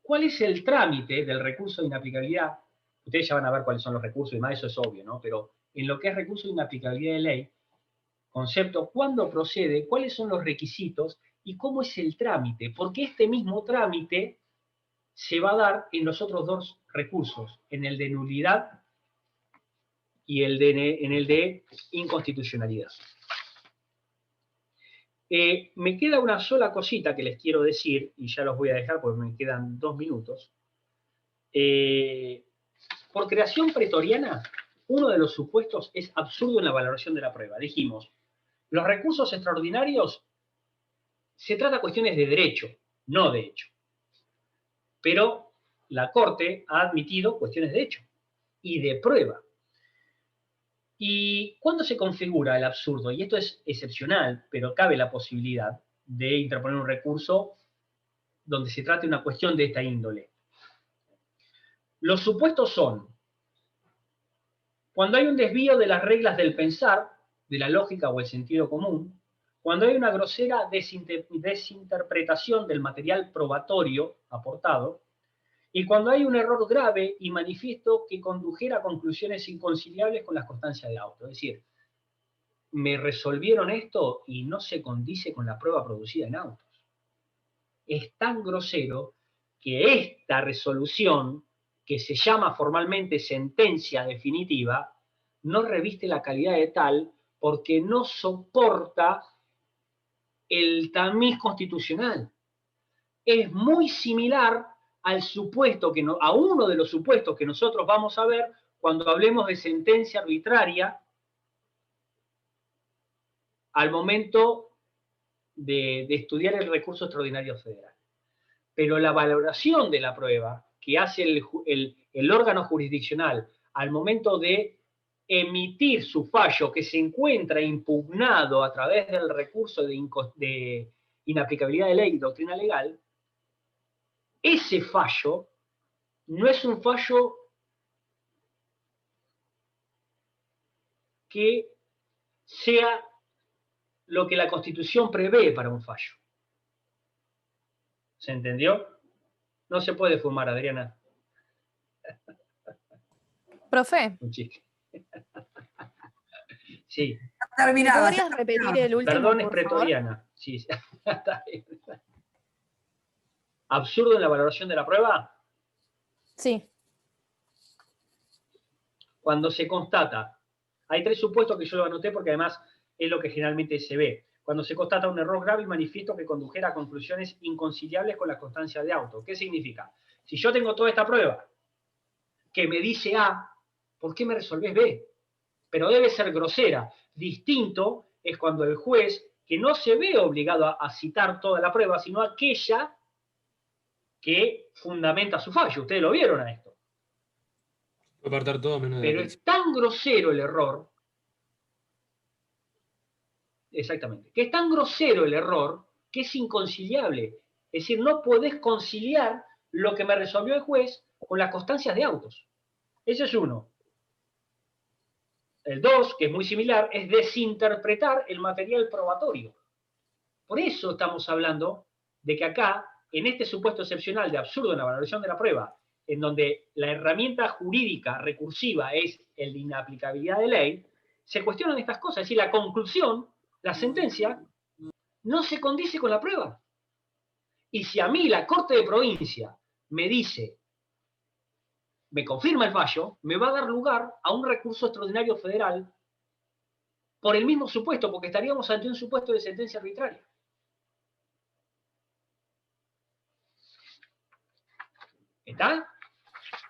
Speaker 6: ¿Cuál es el trámite del recurso de inaplicabilidad? Ustedes ya van a ver cuáles son los recursos y más, eso es obvio, ¿no? Pero en lo que es recurso de inaplicabilidad de ley, concepto, ¿cuándo procede? ¿Cuáles son los requisitos? ¿Y cómo es el trámite? Porque este mismo trámite se va a dar en los otros 2 recursos, en el de nulidad y en el de inconstitucionalidad. Me queda una sola cosita que les quiero decir, y ya los voy a dejar porque me quedan 2 minutos. Por creación pretoriana, uno de los supuestos es absurdo en la valoración de la prueba. Dijimos, los recursos extraordinarios se trata de cuestiones de derecho, no de hecho. Pero la Corte ha admitido cuestiones de hecho y de prueba. ¿Y cuándo se configura el absurdo? Y esto es excepcional, pero cabe la posibilidad de interponer un recurso donde se trate una cuestión de esta índole. Los supuestos son cuando hay un desvío de las reglas del pensar, de la lógica o el sentido común, cuando hay una grosera desinterpretación del material probatorio aportado, y cuando hay un error grave y manifiesto que condujera a conclusiones inconciliables con las constancias de auto. Es decir, me resolvieron esto y no se condice con la prueba producida en autos. Es tan grosero que esta resolución, que se llama formalmente sentencia definitiva, no reviste la calidad de tal porque no soporta el tamiz constitucional. Es muy similar al supuesto a uno de los supuestos que nosotros vamos a ver cuando hablemos de sentencia arbitraria al momento de estudiar el recurso extraordinario federal. Pero la valoración de la prueba que hace el órgano jurisdiccional al momento de emitir su fallo que se encuentra impugnado a través del recurso de inaplicabilidad de ley y doctrina legal, ese fallo no es un fallo que sea lo que la Constitución prevé para un fallo. ¿Se entendió? No se puede fumar, Adriana.
Speaker 11: Profe.
Speaker 6: Un chiste. Sí.
Speaker 3: Terminado.
Speaker 11: ¿Podrías repetir el último,
Speaker 6: Perdón, es
Speaker 11: por
Speaker 6: pretoriana.
Speaker 11: favor?
Speaker 6: Sí, está bien. ¿Absurdo en la valoración de la prueba?
Speaker 11: Sí.
Speaker 6: Cuando se constata, hay 3 supuestos que yo lo anoté porque además es lo que generalmente se ve. Cuando se constata un error grave y manifiesto que condujera a conclusiones inconciliables con la constancia de auto. ¿Qué significa? Si yo tengo toda esta prueba que me dice A, ¿por qué me resolvés B? Pero debe ser grosera. Distinto es cuando el juez, que no se ve obligado a citar toda la prueba, sino aquella que fundamenta su fallo. Ustedes lo vieron a esto.
Speaker 1: Puede apartar todo menos de
Speaker 6: Pero
Speaker 1: la
Speaker 6: es tan grosero el error, exactamente, que es tan grosero el error que es inconciliable. Es decir, no podés conciliar lo que me resolvió el juez con las constancias de autos. Ese es uno. El 2, que es muy similar, es desinterpretar el material probatorio. Por eso estamos hablando de que acá, en este supuesto excepcional de absurdo en la valoración de la prueba, en donde la herramienta jurídica recursiva es el de inaplicabilidad de ley, se cuestionan estas cosas. Es decir, la conclusión, la sentencia, no se condice con la prueba. Y si a mí la Corte de Provincia me dice, me confirma el fallo, me va a dar lugar a un recurso extraordinario federal por el mismo supuesto, porque estaríamos ante un supuesto de sentencia arbitraria. ¿Está?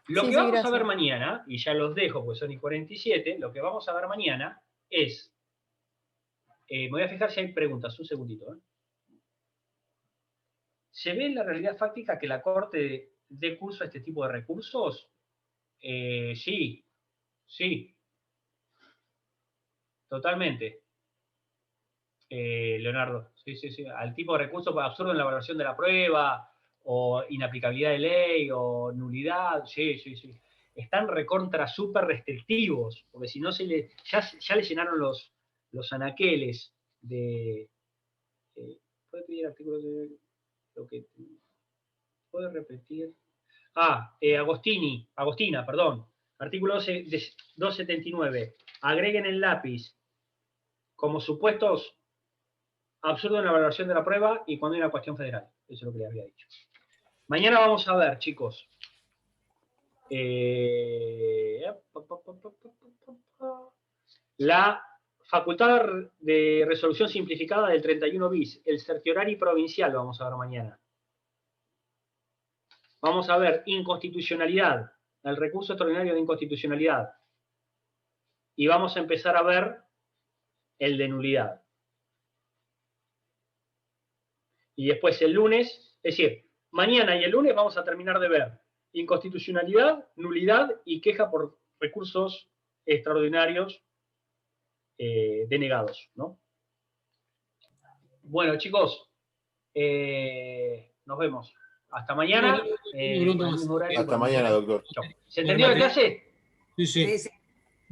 Speaker 6: Lo que vamos a ver mañana, y ya los dejo porque son y 47, lo que vamos a ver mañana es, me voy a fijar si hay preguntas, un segundito. ¿Se ve en la realidad fáctica que la Corte dé curso a este tipo de recursos? Sí, totalmente. Leonardo, sí. Al tipo de recurso absurdo en la evaluación de la prueba, o inaplicabilidad de ley, o nulidad, sí. Están recontra súper restrictivos, porque si no ya le llenaron los anaqueles de... ¿Puede pedir artículo de lo que... ¿Puede repetir? Agostina, perdón. Artículo 279. Agreguen el lápiz como supuestos absurdos en la valoración de la prueba y cuando hay una cuestión federal. Eso es lo que le había dicho. Mañana vamos a ver, chicos. La facultad de resolución simplificada del 31 bis, el certiorari provincial, lo vamos a ver mañana. Vamos a ver inconstitucionalidad, el recurso extraordinario de inconstitucionalidad. Y vamos a empezar a ver el de nulidad. Y después el lunes, es decir, mañana y el lunes vamos a terminar de ver inconstitucionalidad, nulidad y queja por recursos extraordinarios denegados, ¿no? Bueno, chicos, nos vemos. Hasta mañana.
Speaker 2: Hasta mañana, doctor.
Speaker 6: ¿Se entendió la clase?
Speaker 1: Sí.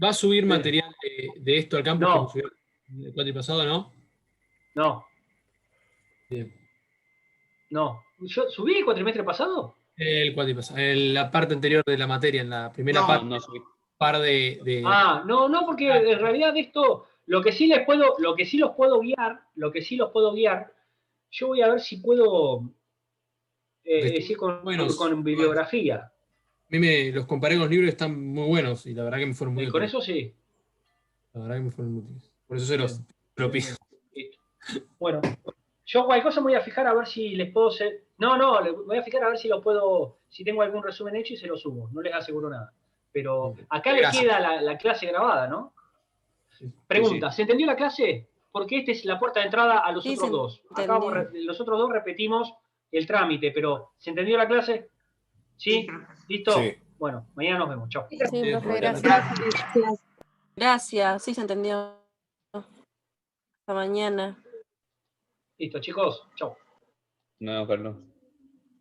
Speaker 1: ¿Va a subir material de esto al campo como subió el cuatri pasado, no?
Speaker 6: No.
Speaker 1: Bien.
Speaker 6: No. ¿Yo subí el cuatrimestre pasado?
Speaker 1: El cuatri pasado. En la parte anterior de la materia, en la primera parte.
Speaker 7: No subí.
Speaker 1: Par de...
Speaker 6: No, porque en realidad de esto, lo que sí los puedo guiar, yo voy a ver si puedo decir con bibliografía.
Speaker 1: A mí los comparé con los libros, están muy buenos y la verdad que me fueron muy útiles.
Speaker 6: Con eso sí.
Speaker 1: La verdad que me fueron muy útiles. Por eso se los pido.
Speaker 6: Bueno, yo cualquier cosa me voy a fijar a ver si les puedo hacer... le voy a fijar a ver si lo puedo, si tengo algún resumen hecho y se lo subo. No les aseguro nada. Pero acá le queda la clase grabada, ¿no? Pregunta, ¿se entendió la clase? Porque esta es la puerta de entrada a los otros dos. Acá los otros dos repetimos el trámite, pero ¿se entendió la clase? ¿Sí? ¿Listo?
Speaker 2: Sí.
Speaker 6: Bueno, mañana nos vemos. Chao.
Speaker 11: Sí, profe, gracias.
Speaker 12: Gracias, sí se entendió. Hasta mañana.
Speaker 6: Listo, chicos. Chao.
Speaker 7: No, Carlos.